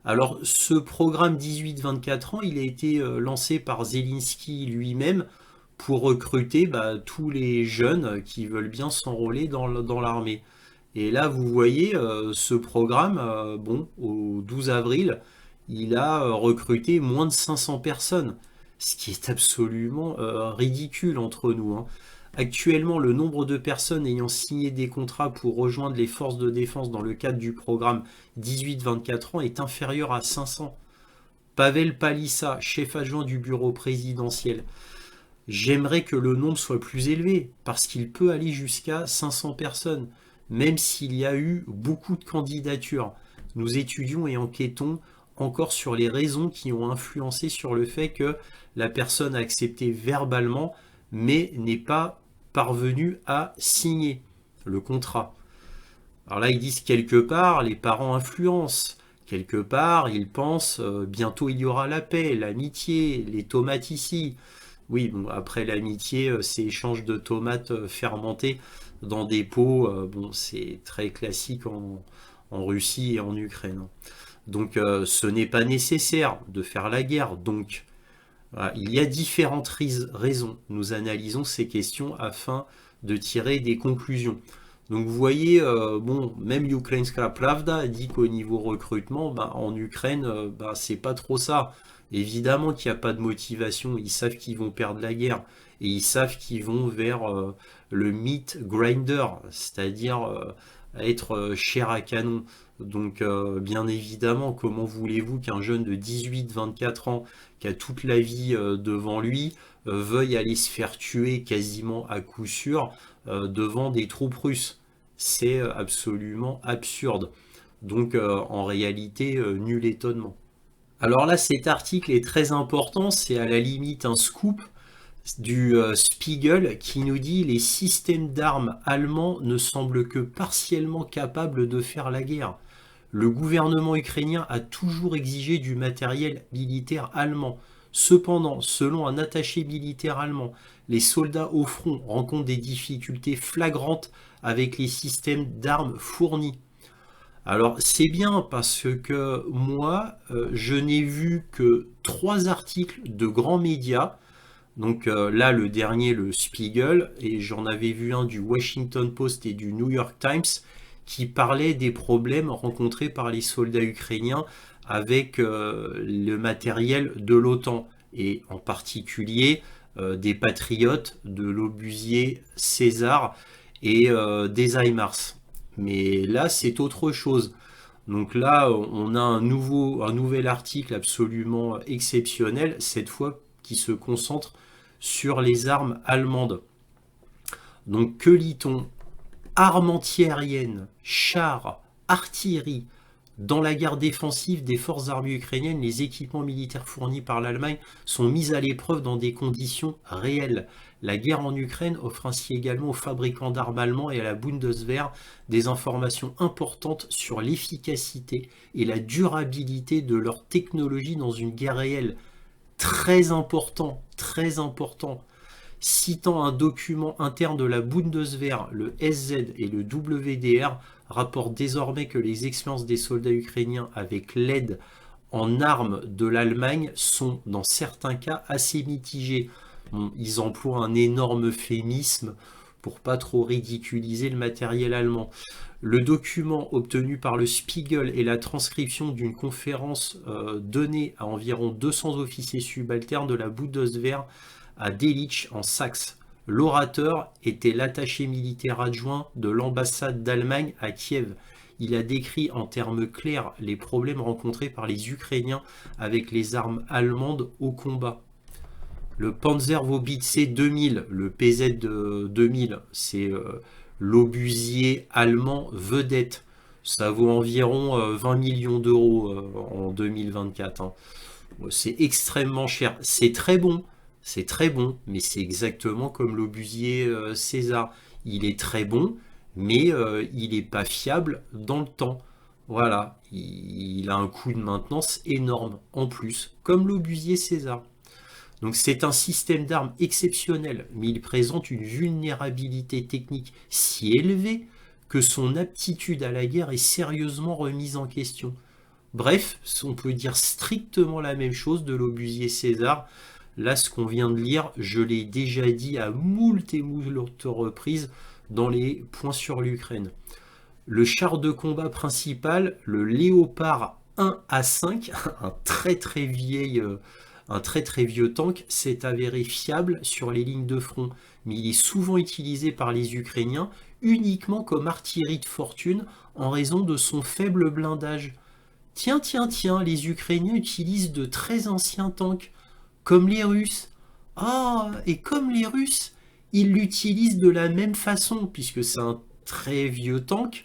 Alors, ce programme 18-24 ans, il a été lancé par Zelensky lui-même pour recruter tous les jeunes qui veulent bien s'enrôler dans l'armée. Et là, vous voyez ce programme, au 12 avril, il a recruté moins de 500 personnes, ce qui est absolument ridicule entre nous, hein. Actuellement, le nombre de personnes ayant signé des contrats pour rejoindre les forces de défense dans le cadre du programme 18-24 ans est inférieur à 500. Pavel Palissa, chef adjoint du bureau présidentiel. J'aimerais que le nombre soit plus élevé, parce qu'il peut aller jusqu'à 500 personnes, même s'il y a eu beaucoup de candidatures. Nous étudions et enquêtons encore sur les raisons qui ont influencé sur le fait que la personne a accepté verbalement, mais n'est pas parvenue à signer le contrat. Alors là, ils disent quelque part, les parents influencent. Quelque part, ils pensent, bientôt il y aura la paix, l'amitié, les tomates ici. Oui, bon, après l'amitié, c'est échange de tomates fermentées dans des pots. Bon, c'est très classique en Russie et en Ukraine, hein. Donc, ce n'est pas nécessaire de faire la guerre. Donc, voilà, il y a différentes raisons. Nous analysons ces questions afin de tirer des conclusions. Donc, vous voyez, bon, même Ukrainska Pravda dit qu'au niveau recrutement, bah, en Ukraine, bah, c'est pas trop ça. Évidemment qu'il n'y a pas de motivation, ils savent qu'ils vont perdre la guerre et ils savent qu'ils vont vers le meat grinder, c'est-à-dire être chair à canon. Donc bien évidemment, comment voulez-vous qu'un jeune de 18-24 ans qui a toute la vie devant lui veuille aller se faire tuer quasiment à coup sûr devant des troupes russes? C'est absolument absurde. Donc en réalité, nul étonnement. Alors là, cet article est très important, c'est à la limite un scoop du Spiegel qui nous dit les systèmes d'armes allemands ne semblent que partiellement capables de faire la guerre. Le gouvernement ukrainien a toujours exigé du matériel militaire allemand. Cependant, selon un attaché militaire allemand, les soldats au front rencontrent des difficultés flagrantes avec les systèmes d'armes fournis. Alors c'est bien parce que moi, je n'ai vu que 3 articles de grands médias. Donc là, le dernier, le Spiegel, et j'en avais vu un du Washington Post et du New York Times qui parlaient des problèmes rencontrés par les soldats ukrainiens avec le matériel de l'OTAN, et en particulier des patriotes, de l'obusier César et des HIMARS. Mais là, c'est autre chose. Donc là, on a un nouvel article absolument exceptionnel, cette fois qui se concentre sur les armes allemandes. Donc que lit-on? Armes antiaériennes, chars, artillerie. Dans la guerre défensive des forces armées ukrainiennes, les équipements militaires fournis par l'Allemagne sont mis à l'épreuve dans des conditions réelles. La guerre en Ukraine offre ainsi également aux fabricants d'armes allemands et à la Bundeswehr des informations importantes sur l'efficacité et la durabilité de leur technologie dans une guerre réelle. Très important, très important. Citant un document interne de la Bundeswehr, le SZ et le WDR rapportent désormais que les expériences des soldats ukrainiens avec l'aide en armes de l'Allemagne sont dans certains cas assez mitigées. Bon, ils emploient un énorme euphémisme pour pas trop ridiculiser le matériel allemand. Le document obtenu par le Spiegel est la transcription d'une conférence donnée à environ 200 officiers subalternes de la Bundeswehr à Delitzsch en Saxe. L'orateur était l'attaché militaire adjoint de l'ambassade d'Allemagne à Kiev. Il a décrit en termes clairs les problèmes rencontrés par les Ukrainiens avec les armes allemandes au combat. Le Panzerhaubitze 2000, le PZ 2000, c'est l'obusier allemand vedette. Ça vaut environ 20 millions d'euros en 2024, hein. C'est extrêmement cher. C'est très bon, mais c'est exactement comme l'obusier César. Il est très bon, mais il n'est pas fiable dans le temps. Voilà, il a un coût de maintenance énorme en plus, comme l'obusier César. Donc c'est un système d'armes exceptionnel, mais il présente une vulnérabilité technique si élevée que son aptitude à la guerre est sérieusement remise en question. Bref, on peut dire strictement la même chose de l'obusier César. Là, ce qu'on vient de lire, je l'ai déjà dit à moult et moult reprises dans les points sur l'Ukraine. Le char de combat principal, le Léopard 1A5, un très très vieux tank, s'est avéré fiable sur les lignes de front, mais il est souvent utilisé par les Ukrainiens uniquement comme artillerie de fortune en raison de son faible blindage. Tiens, tiens, tiens, les Ukrainiens utilisent de très anciens tanks, comme les Russes. Ah, et comme les Russes, ils l'utilisent de la même façon, puisque c'est un très vieux tank,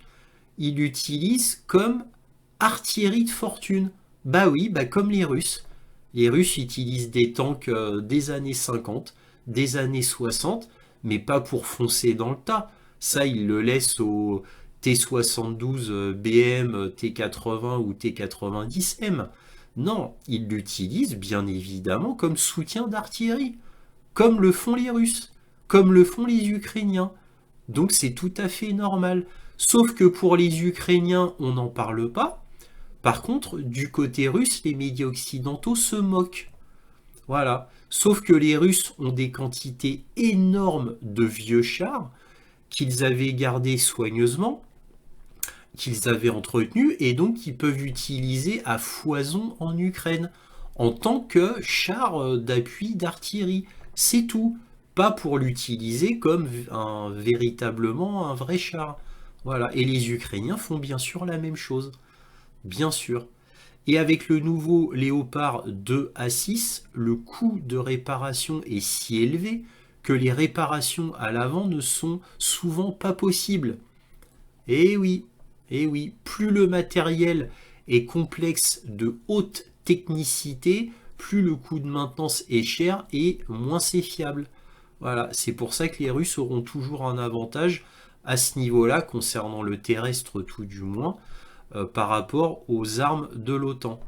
ils l'utilisent comme artillerie de fortune. Bah oui, bah comme les Russes. Les Russes utilisent des tanks des années 50, des années 60, mais pas pour foncer dans le tas. Ça, ils le laissent aux T-72 BM, T-80 ou T-90M. Non, ils l'utilisent bien évidemment comme soutien d'artillerie, comme le font les Russes, comme le font les Ukrainiens. Donc c'est tout à fait normal. Sauf que pour les Ukrainiens, on n'en parle pas. Par contre, du côté russe, les médias occidentaux se moquent. Voilà. Sauf que les Russes ont des quantités énormes de vieux chars qu'ils avaient gardés soigneusement, qu'ils avaient entretenus, et donc qu'ils peuvent utiliser à foison en Ukraine, en tant que char d'appui d'artillerie. C'est tout. Pas pour l'utiliser comme véritablement un vrai char. Voilà. Et les Ukrainiens font bien sûr la même chose. Bien sûr. Et avec le nouveau Léopard 2A6, le coût de réparation est si élevé que les réparations à l'avant ne sont souvent pas possibles. Et oui, et oui, plus le matériel est complexe de haute technicité, plus le coût de maintenance est cher et moins c'est fiable. Voilà, c'est pour ça que les Russes auront toujours un avantage à ce niveau-là, concernant le terrestre tout du moins, par rapport aux armes de l'OTAN.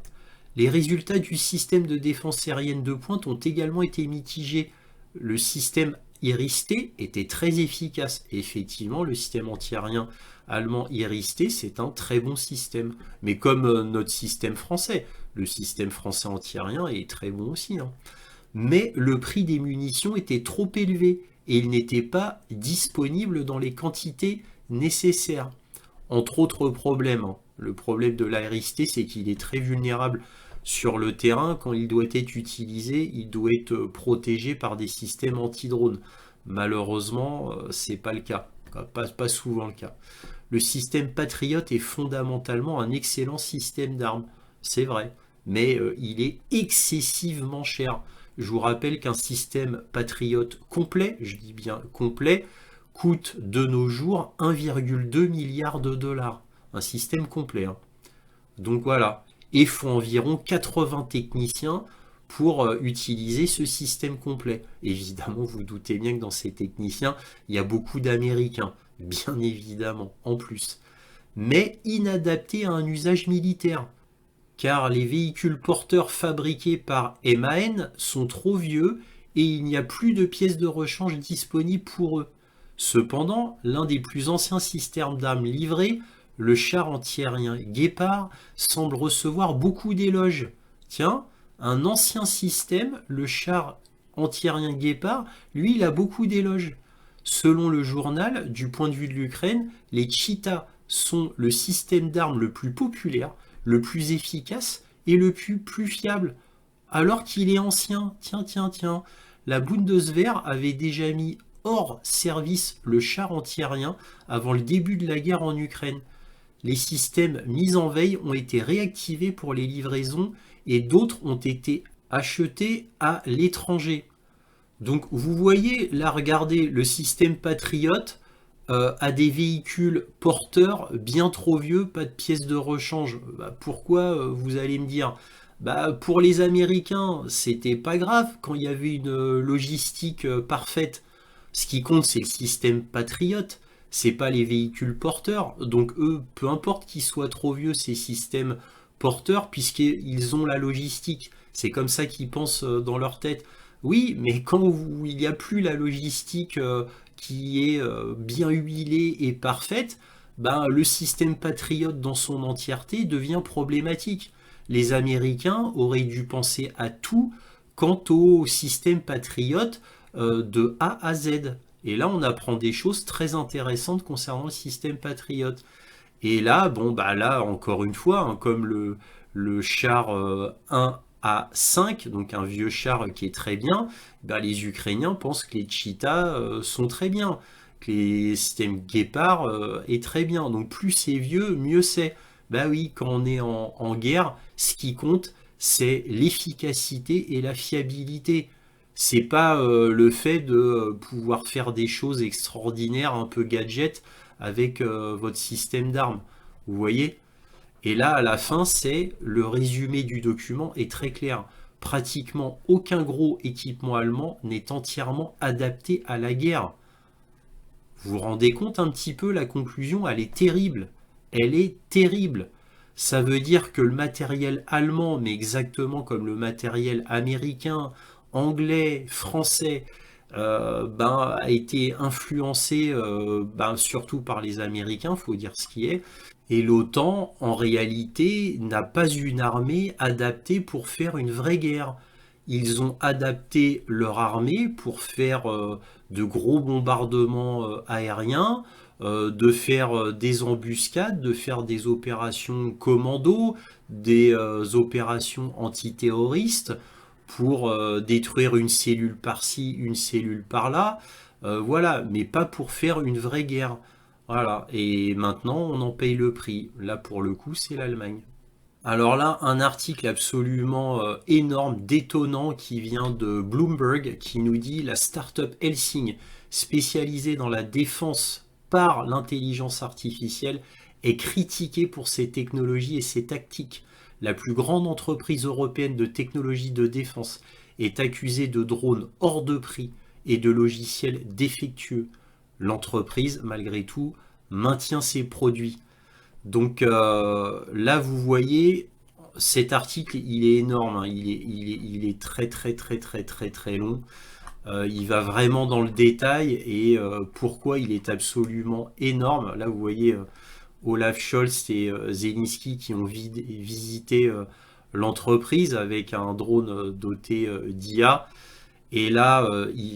Les résultats du système de défense aérienne de pointe ont également été mitigés. Le système Iris-T était très efficace. Effectivement, le système antiaérien allemand Iris-T, c'est un très bon système. Mais comme notre système français, le système français antiaérien est très bon aussi, hein. Mais le prix des munitions était trop élevé et il n'était pas disponible dans les quantités nécessaires. Entre autres problèmes, hein. Le problème de l'Iris-T, c'est qu'il est très vulnérable sur le terrain. Quand il doit être utilisé, il doit être protégé par des systèmes anti-drones. Malheureusement, c'est pas le cas. Pas souvent le cas. Le système Patriot est fondamentalement un excellent système d'armes. C'est vrai. Mais il est excessivement cher. Je vous rappelle qu'un système Patriot complet, je dis bien complet, coûte de nos jours 1,2 milliard de dollars. Un système complet, hein. Donc voilà. Et il faut environ 80 techniciens pour utiliser ce système complet. Évidemment, vous doutez bien que dans ces techniciens, il y a beaucoup d'Américains, bien évidemment, en plus. Mais inadaptés à un usage militaire, car les véhicules porteurs fabriqués par MAN sont trop vieux et il n'y a plus de pièces de rechange disponibles pour eux. Cependant, l'un des plus anciens systèmes d'armes livrés, le char antiaérien Guépard, semble recevoir beaucoup d'éloges. Tiens, un ancien système, le char antiaérien Guépard, lui, il a beaucoup d'éloges. Selon le journal, du point de vue de l'Ukraine, les Cheetah sont le système d'armes le plus populaire, le plus efficace et le plus fiable. Alors qu'il est ancien. Tiens, tiens, tiens. La Bundeswehr avait déjà mis hors service le char antiaérien avant le début de la guerre en Ukraine. Les systèmes mis en veille ont été réactivés pour les livraisons et d'autres ont été achetés à l'étranger. Donc vous voyez, là regardez, le système Patriot a des véhicules porteurs bien trop vieux, pas de pièces de rechange. Bah, pourquoi vous allez me dire? Bah, pour les Américains, c'était pas grave quand il y avait une logistique parfaite. Ce qui compte, c'est le système Patriot, c'est pas les véhicules porteurs. Donc eux, peu importe qu'ils soient trop vieux, ces systèmes porteurs, puisqu'ils ont la logistique. C'est comme ça qu'ils pensent dans leur tête. Oui, mais il n'y a plus la logistique qui est bien huilée et parfaite, ben, le système Patriot dans son entièreté devient problématique. Les Américains auraient dû penser à tout quant au système Patriot de A à Z. Et là, on apprend des choses très intéressantes concernant le système Patriot. Et là, bon, bah là, encore une fois, hein, comme le char 1A5, donc un vieux char qui est très bien, bah, les Ukrainiens pensent que les Cheetah sont très bien, que les systèmes Guépard est très bien. Donc plus c'est vieux, mieux c'est. Bah oui, quand on est en guerre, ce qui compte, c'est l'efficacité et la fiabilité. C'est pas le fait de pouvoir faire des choses extraordinaires, un peu gadget, avec votre système d'armes. Vous voyez? Et là, à la fin, c'est le résumé du document est très clair. Pratiquement aucun gros équipement allemand n'est entièrement adapté à la guerre. Vous vous rendez compte un petit peu, la conclusion, elle est terrible. Elle est terrible. Ça veut dire que le matériel allemand, mais exactement comme le matériel américain, anglais, français, a été influencé surtout par les Américains, faut dire ce qui est. Et l'OTAN, en réalité, n'a pas une armée adaptée pour faire une vraie guerre. Ils ont adapté leur armée pour faire de gros bombardements aériens, de faire des embuscades, de faire des opérations commando, des opérations antiterroristes pour détruire une cellule par-ci, une cellule par-là. Voilà, mais pas pour faire une vraie guerre. Voilà, et maintenant on en paye le prix. Là pour le coup c'est l'Allemagne. Alors là, un article absolument énorme, détonnant, qui vient de Bloomberg, qui nous dit la start-up Helsing, spécialisée dans la défense par l'intelligence artificielle, est critiquée pour ses technologies et ses tactiques. La plus grande entreprise européenne de technologie de défense est accusée de drones hors de prix et de logiciels défectueux. L'entreprise, malgré tout, maintient ses produits. Donc là, vous voyez, cet article, il est énorme, hein. Il est très très très très très très long. Il va vraiment dans le détail et pourquoi il est absolument énorme. Là, vous voyez Olaf Scholz et Zelensky qui ont visité l'entreprise avec un drone doté d'IA. Et là,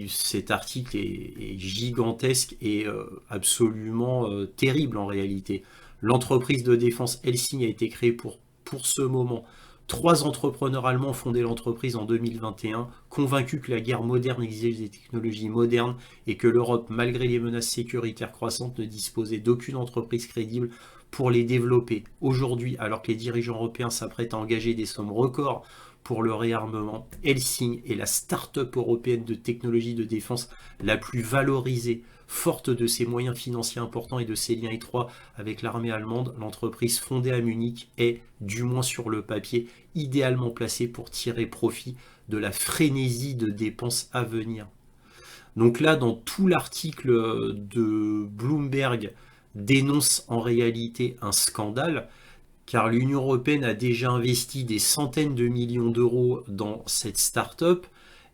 cet article est gigantesque et absolument terrible en réalité. L'entreprise de défense Helsing a été créée pour ce moment. Trois entrepreneurs allemands ont fondé l'entreprise en 2021, convaincus que la guerre moderne exige des technologies modernes et que l'Europe, malgré les menaces sécuritaires croissantes, ne disposait d'aucune entreprise crédible pour les développer. Aujourd'hui, alors que les dirigeants européens s'apprêtent à engager des sommes records pour le réarmement, Helsing est la start-up européenne de technologie de défense la plus valorisée. Forte de ses moyens financiers importants et de ses liens étroits avec l'armée allemande, l'entreprise fondée à Munich est, du moins sur le papier, idéalement placée pour tirer profit de la frénésie de dépenses à venir. Donc là, dans tout l'article de Bloomberg, dénonce en réalité un scandale, car l'Union européenne a déjà investi des centaines de millions d'euros dans cette start-up,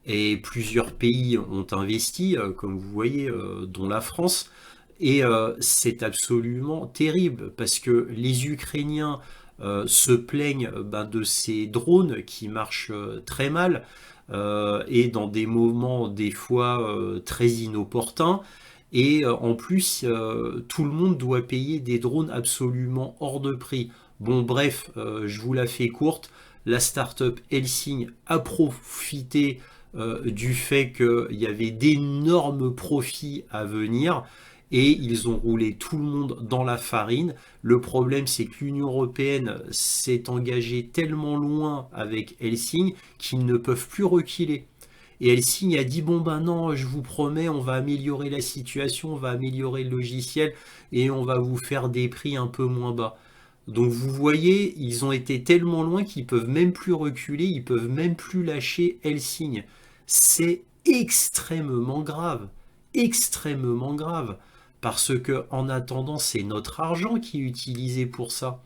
et plusieurs pays ont investi, comme vous voyez, dont la France, et c'est absolument terrible, parce que les Ukrainiens se plaignent de ces drones qui marchent très mal, et dans des moments des fois très inopportuns, et en plus, tout le monde doit payer des drones absolument hors de prix. Bon, bref, je vous la fais courte. La start-up Helsing a profité du fait qu'il y avait d'énormes profits à venir et ils ont roulé tout le monde dans la farine. Le problème, c'est que l'Union européenne s'est engagée tellement loin avec Helsing qu'ils ne peuvent plus reculer. Et Helsing a dit, bon ben non, je vous promets, on va améliorer la situation, on va améliorer le logiciel et on va vous faire des prix un peu moins bas. Donc vous voyez, ils ont été tellement loin qu'ils peuvent même plus reculer, ils peuvent même plus lâcher Helsing. C'est extrêmement grave, extrêmement grave, parce que en attendant, c'est notre argent qui est utilisé pour ça.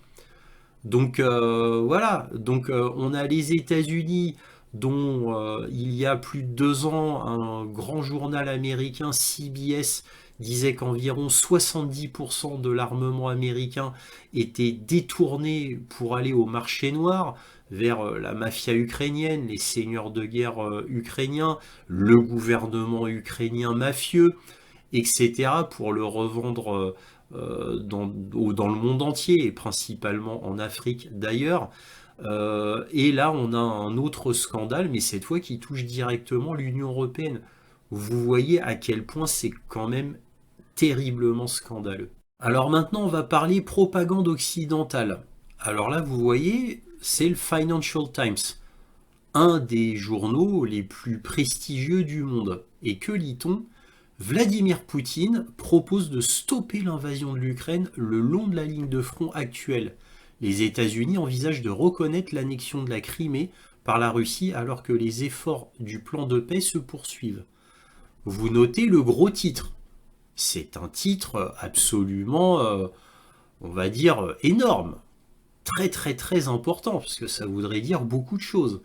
Donc voilà, donc on a les États-Unis dont il y a plus de 2 ans, un grand journal américain, CBS, disait qu'environ 70% de l'armement américain était détourné pour aller au marché noir, vers la mafia ukrainienne, les seigneurs de guerre ukrainiens, le gouvernement ukrainien mafieux, etc., pour le revendre dans le monde entier, et principalement en Afrique d'ailleurs. Et là, on a un autre scandale, mais cette fois qui touche directement l'Union européenne. Vous voyez à quel point c'est quand même terriblement scandaleux. Alors maintenant, on va parler propagande occidentale. Alors là, vous voyez, c'est le Financial Times, un des journaux les plus prestigieux du monde. Et que lit-on? Vladimir Poutine propose de stopper l'invasion de l'Ukraine le long de la ligne de front actuelle. Les États-Unis envisagent de reconnaître l'annexion de la Crimée par la Russie alors que les efforts du plan de paix se poursuivent. Vous notez le gros titre. C'est un titre absolument, on va dire, énorme. Très très très important, parce que ça voudrait dire beaucoup de choses.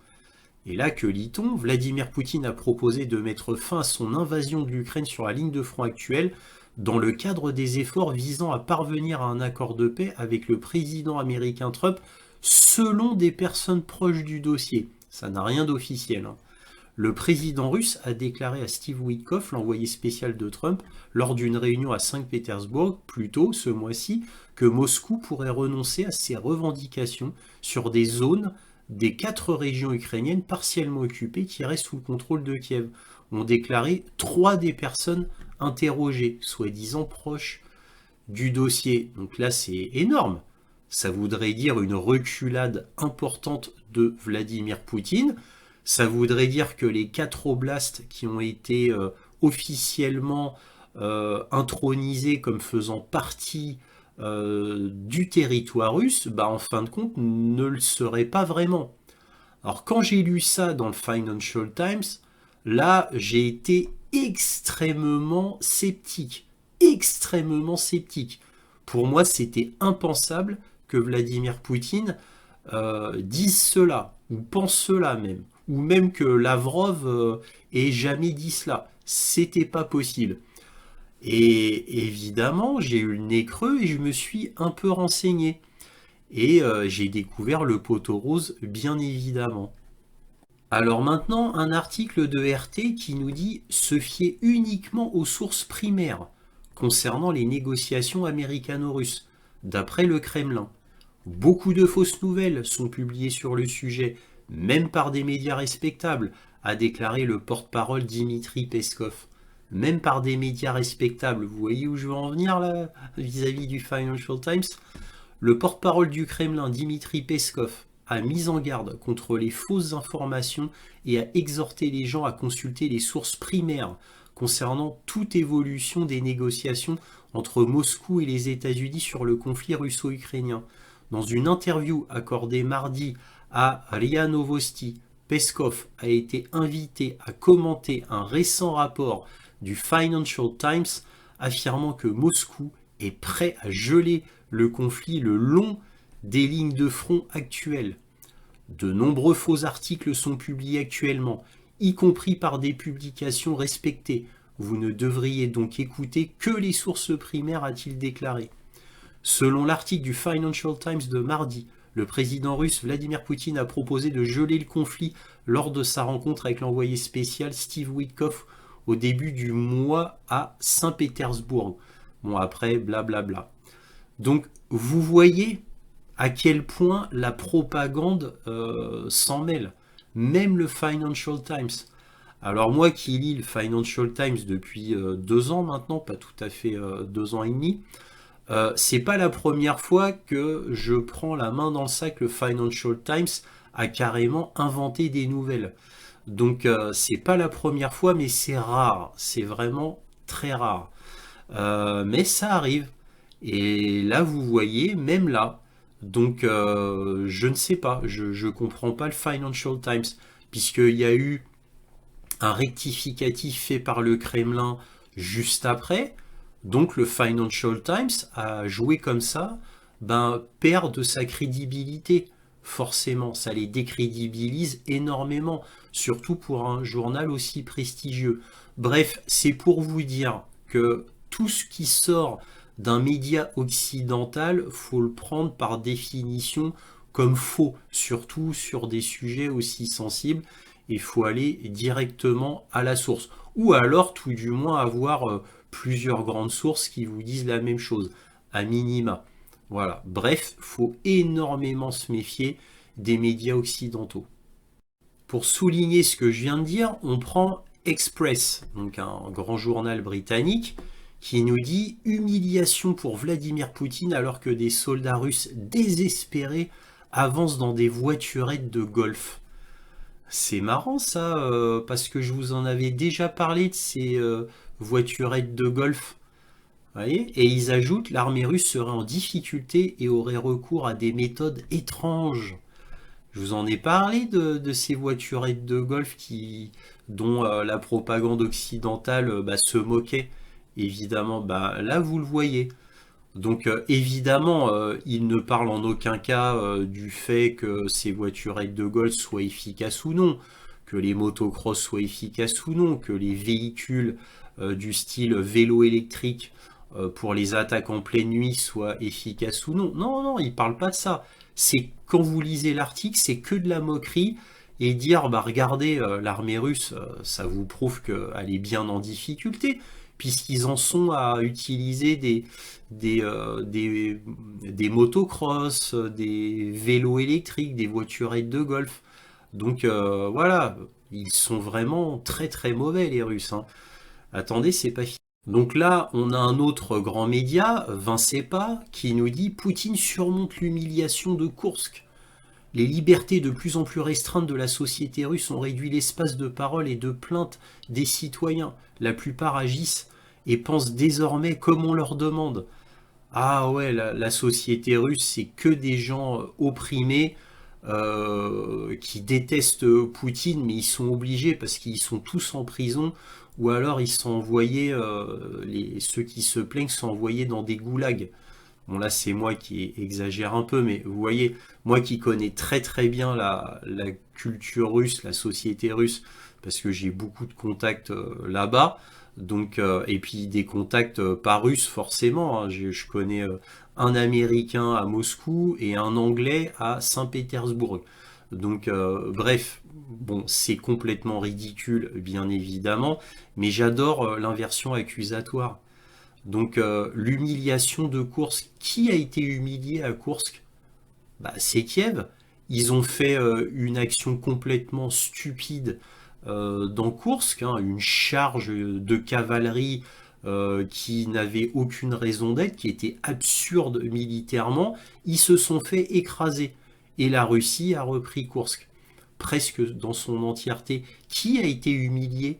Et là, que lit-on? Vladimir Poutine a proposé de mettre fin à son invasion de l'Ukraine sur la ligne de front actuelle dans le cadre des efforts visant à parvenir à un accord de paix avec le président américain Trump, selon des personnes proches du dossier. Ça n'a rien d'officiel, hein. Le président russe a déclaré à Steve Witkoff, l'envoyé spécial de Trump, lors d'une réunion à Saint-Pétersbourg, plus tôt ce mois-ci, que Moscou pourrait renoncer à ses revendications sur des zones des 4 régions ukrainiennes partiellement occupées qui restent sous le contrôle de Kiev, ont déclaré 3 des personnes interrogées, soi-disant proches du dossier. Donc là, c'est énorme. Ça voudrait dire une reculade importante de Vladimir Poutine. Ça voudrait dire que les 4 oblasts qui ont été officiellement intronisés comme faisant partie du territoire russe, bah, en fin de compte, ne le seraient pas vraiment. Alors quand j'ai lu ça dans le Financial Times, là, j'ai été extrêmement sceptique. Extrêmement sceptique. Pour moi, c'était impensable que Vladimir Poutine dise cela, ou pense cela même, ou même que Lavrov ait jamais dit cela. C'était pas possible. Et évidemment, j'ai eu le nez creux et je me suis un peu renseigné. Et j'ai découvert le poteau rose, bien évidemment. Alors maintenant, un article de RT qui nous dit se fier uniquement aux sources primaires concernant les négociations américano-russes, d'après le Kremlin. Beaucoup de fausses nouvelles sont publiées sur le sujet, même par des médias respectables, a déclaré le porte-parole Dimitri Peskov. Même par des médias respectables, vous voyez où je veux en venir là, vis-à-vis du Financial Times? Le porte-parole du Kremlin, Dimitri Peskov, a mis en garde contre les fausses informations et a exhorté les gens à consulter les sources primaires concernant toute évolution des négociations entre Moscou et les États-Unis sur le conflit russo-ukrainien. Dans une interview accordée mardi à RIA Novosti, Peskov a été invité à commenter un récent rapport du Financial Times affirmant que Moscou est prêt à geler le conflit le long des lignes de front actuelles. De nombreux faux articles sont publiés actuellement, y compris par des publications respectées. Vous ne devriez donc écouter que les sources primaires, a-t-il déclaré. Selon l'article du Financial Times de mardi, le président russe Vladimir Poutine a proposé de geler le conflit lors de sa rencontre avec l'envoyé spécial Steve Witkoff au début du mois à Saint-Pétersbourg. Bon, après, blablabla. Donc, vous voyez à quel point la propagande s'en mêle. Même le Financial Times. Alors moi qui lis le Financial Times depuis 2 ans maintenant, pas tout à fait 2 ans et demi, c'est pas la première fois que je prends la main dans le sac. Le Financial Times a carrément inventé des nouvelles. Donc c'est pas la première fois, mais c'est rare. C'est vraiment très rare. Mais ça arrive. Et là, vous voyez, même là. Donc je ne sais pas. Je comprends pas le Financial Times. Puisqu'il y a eu un rectificatif fait par le Kremlin juste après. Donc le Financial Times a joué comme ça, ben, perd de sa crédibilité. Forcément, ça les décrédibilise énormément, surtout pour un journal aussi prestigieux. Bref, c'est pour vous dire que tout ce qui sort d'un média occidental, faut le prendre par définition comme faux, surtout sur des sujets aussi sensibles. Il faut aller directement à la source. Ou alors, tout du moins, avoir plusieurs grandes sources qui vous disent la même chose, à minima. Voilà. Bref, faut énormément se méfier des médias occidentaux. Pour souligner ce que je viens de dire, on prend Express, donc un grand journal britannique, qui nous dit humiliation pour Vladimir Poutine alors que des soldats russes désespérés avancent dans des voiturettes de golf. C'est marrant ça, parce que je vous en avais déjà parlé de ces voiturettes de golf. Vous voyez, et ils ajoutent l'armée russe serait en difficulté et aurait recours à des méthodes étranges. Je vous en ai parlé de ces voiturettes de golf dont la propagande occidentale se moquait. Évidemment, là vous le voyez. Donc évidemment, il ne parle en aucun cas du fait que ces voiturettes de golf soient efficaces ou non, que les motocross soient efficaces ou non, que les véhicules du style vélo électrique pour les attaques en pleine nuit soient efficaces ou non. Non, non, il ne parle pas de ça. C'est quand vous lisez l'article, c'est que de la moquerie et dire regardez l'armée russe, ça vous prouve qu'elle est bien en difficulté puisqu'ils en sont à utiliser des motocross, des vélos électriques, des voiturettes de golf. Donc voilà, ils sont vraiment très très mauvais les Russes, hein. Attendez, c'est pas fini. Donc là, on a un autre grand média, Vincepa, qui nous dit Poutine surmonte l'humiliation de Koursk. Les libertés de plus en plus restreintes de la société russe ont réduit l'espace de parole et de plainte des citoyens. La plupart agissent et pensent désormais comme on leur demande. Ah ouais, la société russe, c'est que des gens opprimés qui détestent Poutine, mais ils sont obligés parce qu'ils sont tous en prison, ou alors ils sont envoyés, ceux qui se plaignent sont envoyés dans des goulags. Bon là c'est moi qui exagère un peu, mais vous voyez, moi qui connais très très bien la culture russe, la société russe, parce que j'ai beaucoup de contacts là-bas, donc et puis des contacts pas russes forcément, hein. Je connais un Américain à Moscou et un Anglais à Saint-Pétersbourg. Donc bref, bon c'est complètement ridicule bien évidemment, mais j'adore l'inversion accusatoire. Donc l'humiliation de Koursk, qui a été humilié à Koursk? C'est Kiev. Ils ont fait une action complètement stupide dans Koursk, hein, une charge de cavalerie qui n'avait aucune raison d'être, qui était absurde militairement. Ils se sont fait écraser. Et la Russie a repris Koursk, presque dans son entièreté. Qui a été humilié?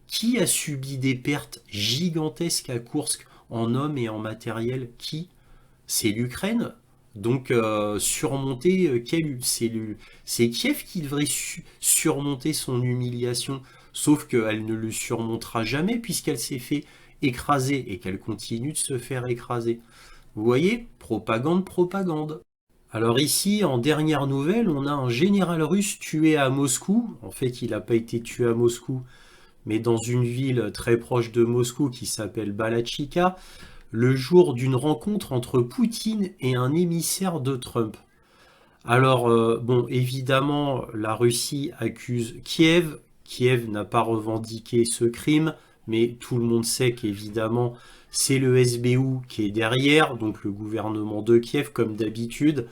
Qui a subi des pertes gigantesques à Koursk en hommes et en matériel? Qui? C'est l'Ukraine. Donc surmonter, c'est Kiev qui devrait surmonter son humiliation. Sauf qu'elle ne le surmontera jamais puisqu'elle s'est fait écraser et qu'elle continue de se faire écraser. Vous voyez? Propagande, propagande. Alors ici, en dernière nouvelle, on a un général russe tué à Moscou. En fait, il n'a pas été tué à Moscou, mais dans une ville très proche de Moscou qui s'appelle Balachika, le jour d'une rencontre entre Poutine et un émissaire de Trump. Alors, bon, évidemment, la Russie accuse Kiev. Kiev n'a pas revendiqué ce crime, mais tout le monde sait qu'évidemment, c'est le SBU qui est derrière, donc le gouvernement de Kiev, comme d'habitude.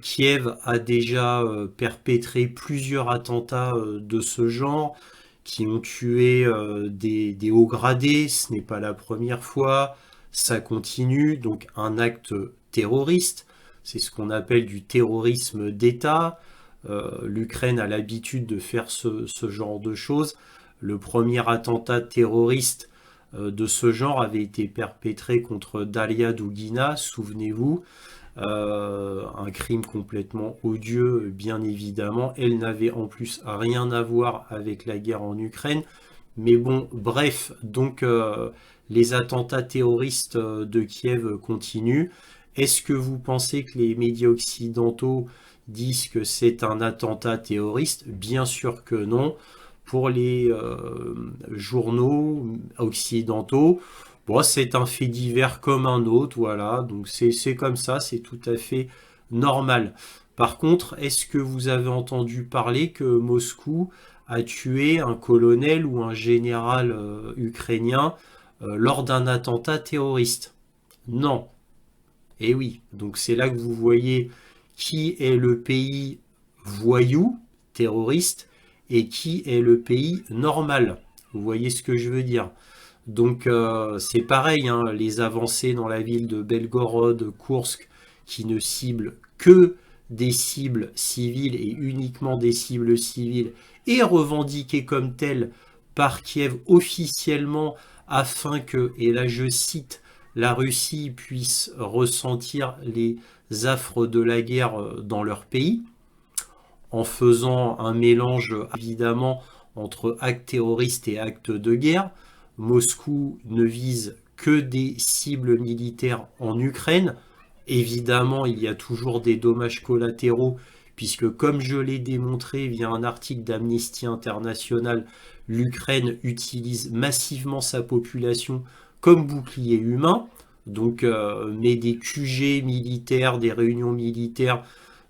Kiev a déjà perpétré plusieurs attentats de ce genre qui ont tué des hauts gradés, ce n'est pas la première fois, ça continue, donc un acte terroriste, c'est ce qu'on appelle du terrorisme d'État. L'Ukraine a l'habitude de faire ce genre de choses. Le premier attentat terroriste de ce genre avait été perpétré contre Dalia Dugina, souvenez-vous. Un crime complètement odieux, bien évidemment. Elle n'avait en plus rien à voir avec la guerre en Ukraine. Mais bon, bref, donc les attentats terroristes de Kiev continuent. Est-ce que vous pensez que les médias occidentaux disent que c'est un attentat terroriste? Bien sûr que non. Pour les journaux occidentaux, bon, c'est un fait divers comme un autre, voilà, donc c'est comme ça, c'est tout à fait normal. Par contre, est-ce que vous avez entendu parler que Moscou a tué un colonel ou un général ukrainien lors d'un attentat terroriste? Non. Et oui, donc c'est là que vous voyez qui est le pays voyou, terroriste, et qui est le pays normal. Vous voyez ce que je veux dire? Donc c'est pareil, hein, les avancées dans la ville de Belgorod, Koursk, qui ne ciblent que des cibles civiles et uniquement des cibles civiles, et revendiquées comme telles par Kiev officiellement afin que, et là je cite, la Russie puisse ressentir les affres de la guerre dans leur pays, en faisant un mélange évidemment entre actes terroristes et actes de guerre. Moscou ne vise que des cibles militaires en Ukraine. Évidemment, il y a toujours des dommages collatéraux, puisque comme je l'ai démontré via un article d'Amnesty International, l'Ukraine utilise massivement sa population comme bouclier humain, donc met des QG militaires, des réunions militaires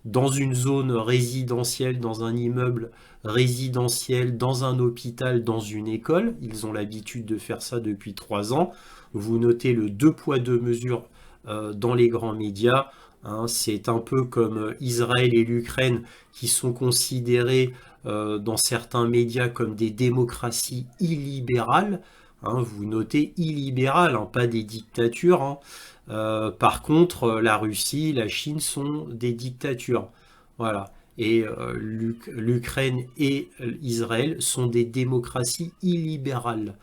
dans une zone résidentielle, dans un immeuble résidentiel, dans un hôpital, dans une école. Ils ont l'habitude de faire ça depuis 3 ans. Vous notez le deux poids, deux mesures dans les grands médias. Hein, c'est un peu comme Israël et l'Ukraine qui sont considérés dans certains médias comme des démocraties illibérales. Hein, vous notez illibérales, hein, pas des dictatures. Hein. Par contre, la Russie, la Chine sont des dictatures. Voilà. Et l'Ukraine et Israël sont des démocraties illibérales.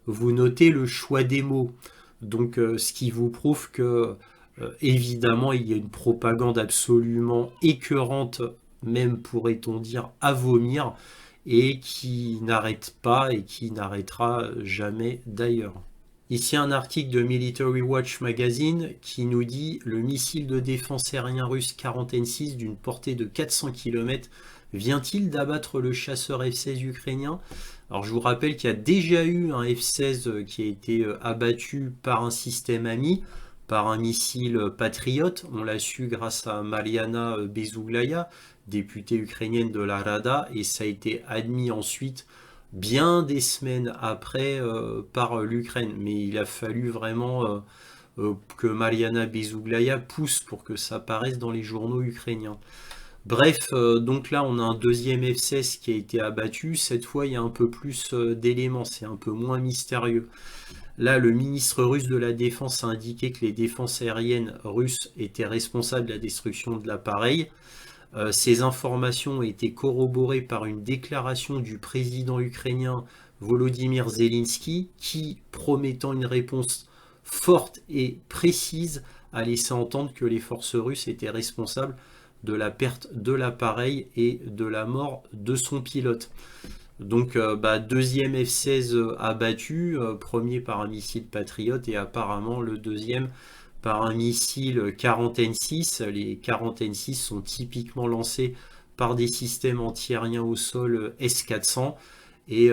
Vous notez le choix des mots. Donc, ce qui vous prouve que, évidemment, il y a une propagande absolument écœurante, même pourrait-on dire à vomir, et qui n'arrête pas et qui n'arrêtera jamais d'ailleurs. Ici un article de Military Watch Magazine qui nous dit « Le missile de défense aérien russe 40N6 d'une portée de 400 km vient-il d'abattre le chasseur F-16 ukrainien ?» Alors je vous rappelle qu'il y a déjà eu un F-16 qui a été abattu par un système ami, par un missile Patriot. On l'a su grâce à Mariana Bezuglaya, députée ukrainienne de la Rada, et ça a été admis ensuite bien des semaines après par l'Ukraine. Mais il a fallu vraiment que Mariana Bezuglaya pousse pour que ça apparaisse dans les journaux ukrainiens. Bref, donc là on a un deuxième F-16 qui a été abattu. Cette fois il y a un peu plus d'éléments, c'est un peu moins mystérieux. Là, le ministre russe de la Défense a indiqué que les défenses aériennes russes étaient responsables de la destruction de l'appareil. Ces informations ont été corroborées par une déclaration du président ukrainien Volodymyr Zelensky qui, promettant une réponse forte et précise, a laissé entendre que les forces russes étaient responsables de la perte de l'appareil et de la mort de son pilote. Donc deuxième F-16 abattu, premier par un missile Patriot et apparemment le deuxième par un missile 40N6. Les 40N6 sont typiquement lancés par des systèmes antiaériens au sol S-400 et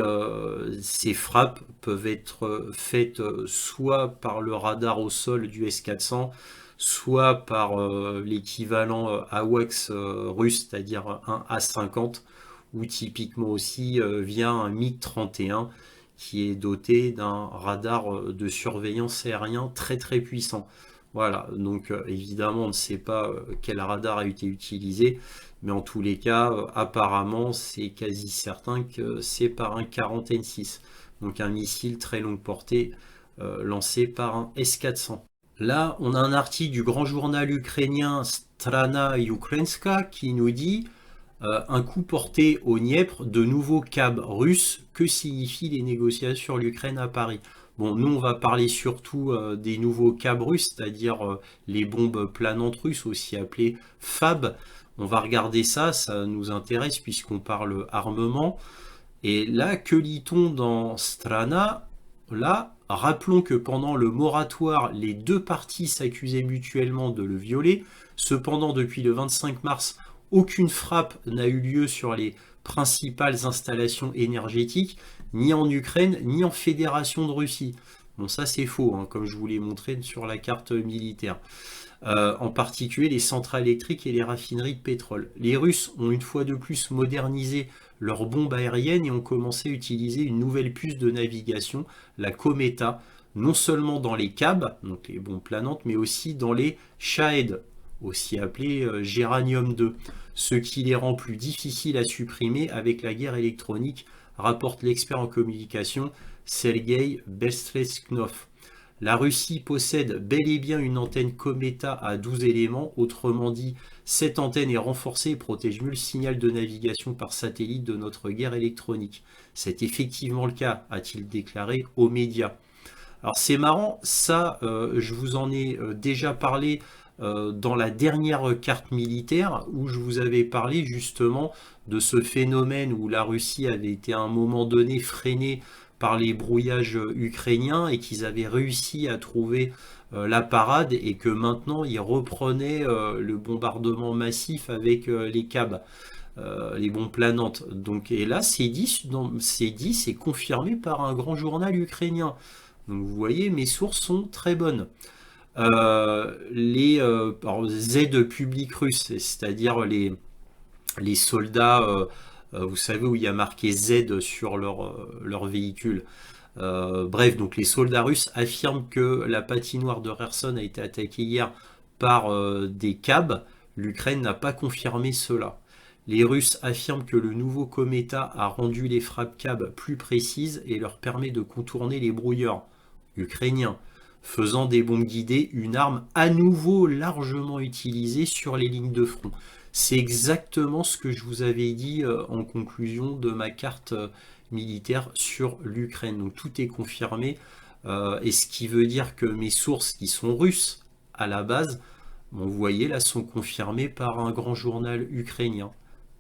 ces frappes peuvent être faites soit par le radar au sol du S-400, soit par l'équivalent AWACS russe, c'est-à-dire un A-50, ou typiquement aussi via un MiG-31 qui est doté d'un radar de surveillance aérien très très puissant. Voilà, donc évidemment on ne sait pas quel radar a été utilisé, mais en tous les cas, apparemment c'est quasi certain que c'est par un 40N6, donc un missile très longue portée lancé par un S-400. Là, on a un article du grand journal ukrainien Strana Ukrainska qui nous dit un coup porté au Dniepr, de nouveaux câbles russes, que signifient les négociations sur l'Ukraine à Paris? Bon, nous on va parler surtout des nouveaux câbles russes, c'est-à-dire les bombes planantes russes, aussi appelées FAB. On va regarder ça, ça nous intéresse puisqu'on parle armement. Et là, que lit-on dans Strana? Là, rappelons que pendant le moratoire, les deux parties s'accusaient mutuellement de le violer. Cependant, depuis le 25 mars, aucune frappe n'a eu lieu sur les principales installations énergétiques, ni en Ukraine, ni en Fédération de Russie. Bon, ça c'est faux, hein, comme je vous l'ai montré sur la carte militaire. En particulier les centrales électriques et les raffineries de pétrole. Les Russes ont une fois de plus modernisé leurs bombes aériennes et ont commencé à utiliser une nouvelle puce de navigation, la Kometa, non seulement dans les CAB, donc les bombes planantes, mais aussi dans les Shahed. aussi appelé Géranium 2, ce qui les rend plus difficiles à supprimer avec la guerre électronique, rapporte l'expert en communication Sergei Belstretsknov. La Russie possède bel et bien une antenne Cometa à 12 éléments, autrement dit, cette antenne est renforcée et protège mieux le signal de navigation par satellite de notre guerre électronique. C'est effectivement le cas, a-t-il déclaré aux médias. Alors c'est marrant, ça, je vous en ai déjà parlé dans la dernière carte militaire où je vous avais parlé justement de ce phénomène où la Russie avait été à un moment donné freinée par les brouillages ukrainiens et qu'ils avaient réussi à trouver la parade et que maintenant ils reprenaient le bombardement massif avec les CAB, les bombes planantes. Donc, et là, c'est dit, c'est confirmé par un grand journal ukrainien. Donc vous voyez, mes sources sont très bonnes. Alors, Z public russe, c'est-à-dire les soldats, vous savez, où il y a marqué Z sur leur véhicule. Bref, donc les soldats russes affirment que la patinoire de Kherson a été attaquée hier par des CAB. L'Ukraine n'a pas confirmé cela. Les Russes affirment que le nouveau Cometa a rendu les frappes CAB plus précises et leur permet de contourner les brouilleurs ukrainiens, faisant des bombes guidées une arme à nouveau largement utilisée sur les lignes de front. C'est exactement ce que je vous avais dit en conclusion de ma carte militaire sur l'Ukraine. Donc tout est confirmé, et ce qui veut dire que mes sources qui sont russes à la base, bon, vous voyez là, sont confirmées par un grand journal ukrainien.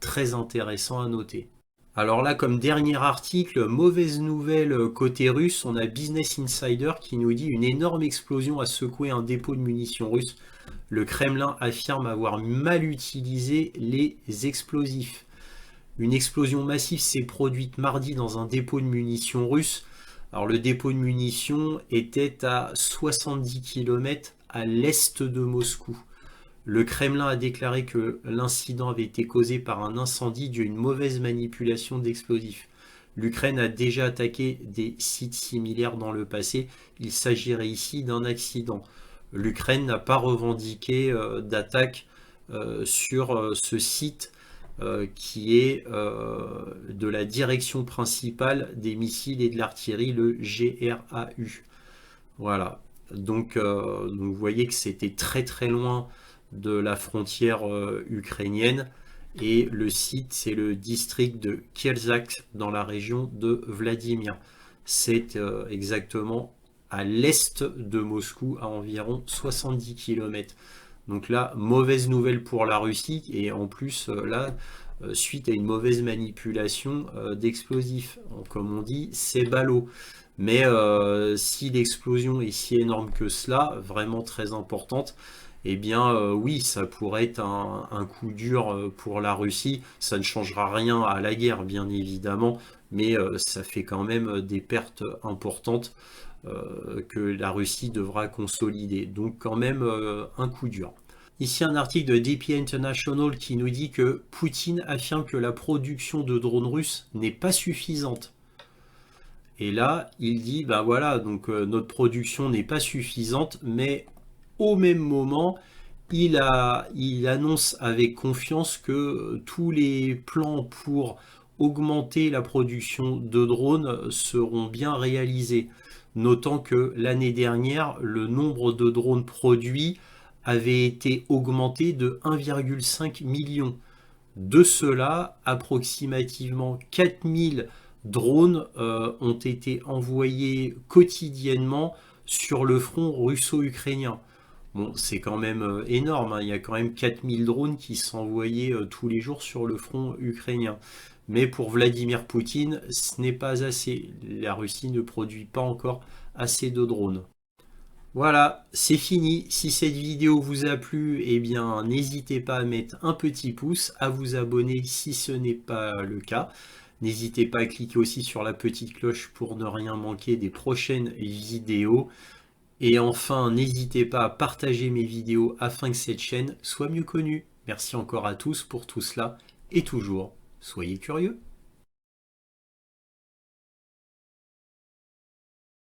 Très intéressant à noter. Alors là, comme dernier article, mauvaise nouvelle côté russe, on a Business Insider qui nous dit une énorme explosion a secoué un dépôt de munitions russe. Le Kremlin affirme avoir mal utilisé les explosifs. Une explosion massive s'est produite mardi dans un dépôt de munitions russe. Alors le dépôt de munitions était à 70 km à l'est de Moscou. Le Kremlin a déclaré que l'incident avait été causé par un incendie dû à une mauvaise manipulation d'explosifs. L'Ukraine a déjà attaqué des sites similaires dans le passé. Il s'agirait ici d'un accident. L'Ukraine n'a pas revendiqué d'attaque sur ce site qui est de la direction principale des missiles et de l'artillerie, le GRAU. Voilà. Donc vous voyez que c'était très très loin de la frontière ukrainienne, et le site c'est le district de Kielzak dans la région de Vladimir. C'est exactement à l'est de Moscou, à environ 70 km. Donc là, mauvaise nouvelle pour la Russie, et en plus là, suite à une mauvaise manipulation d'explosifs. Comme on dit, c'est ballot. Mais si l'explosion est si énorme que cela, vraiment très importante, eh bien oui, ça pourrait être un coup dur pour la Russie. Ça ne changera rien à la guerre, bien évidemment, mais ça fait quand même des pertes importantes que la Russie devra consolider. Donc quand même un coup dur. Ici un article de DP International qui nous dit que Poutine affirme que la production de drones russes n'est pas suffisante. Et là, il dit, ben voilà, donc notre production n'est pas suffisante, mais au même moment, il annonce avec confiance que tous les plans pour augmenter la production de drones seront bien réalisés. Notant que l'année dernière, le nombre de drones produits avait été augmenté de 1,5 million. De cela, approximativement 4000 drones ont été envoyés quotidiennement sur le front russo-ukrainien. Bon, c'est quand même énorme, hein. Il y a quand même 4000 drones qui sont envoyés tous les jours sur le front ukrainien. Mais pour Vladimir Poutine, ce n'est pas assez. La Russie ne produit pas encore assez de drones. Voilà, c'est fini. Si cette vidéo vous a plu, eh bien, n'hésitez pas à mettre un petit pouce, à vous abonner si ce n'est pas le cas. N'hésitez pas à cliquer aussi sur la petite cloche pour ne rien manquer des prochaines vidéos. Et enfin, n'hésitez pas à partager mes vidéos afin que cette chaîne soit mieux connue. Merci encore à tous pour tout cela, et toujours, soyez curieux.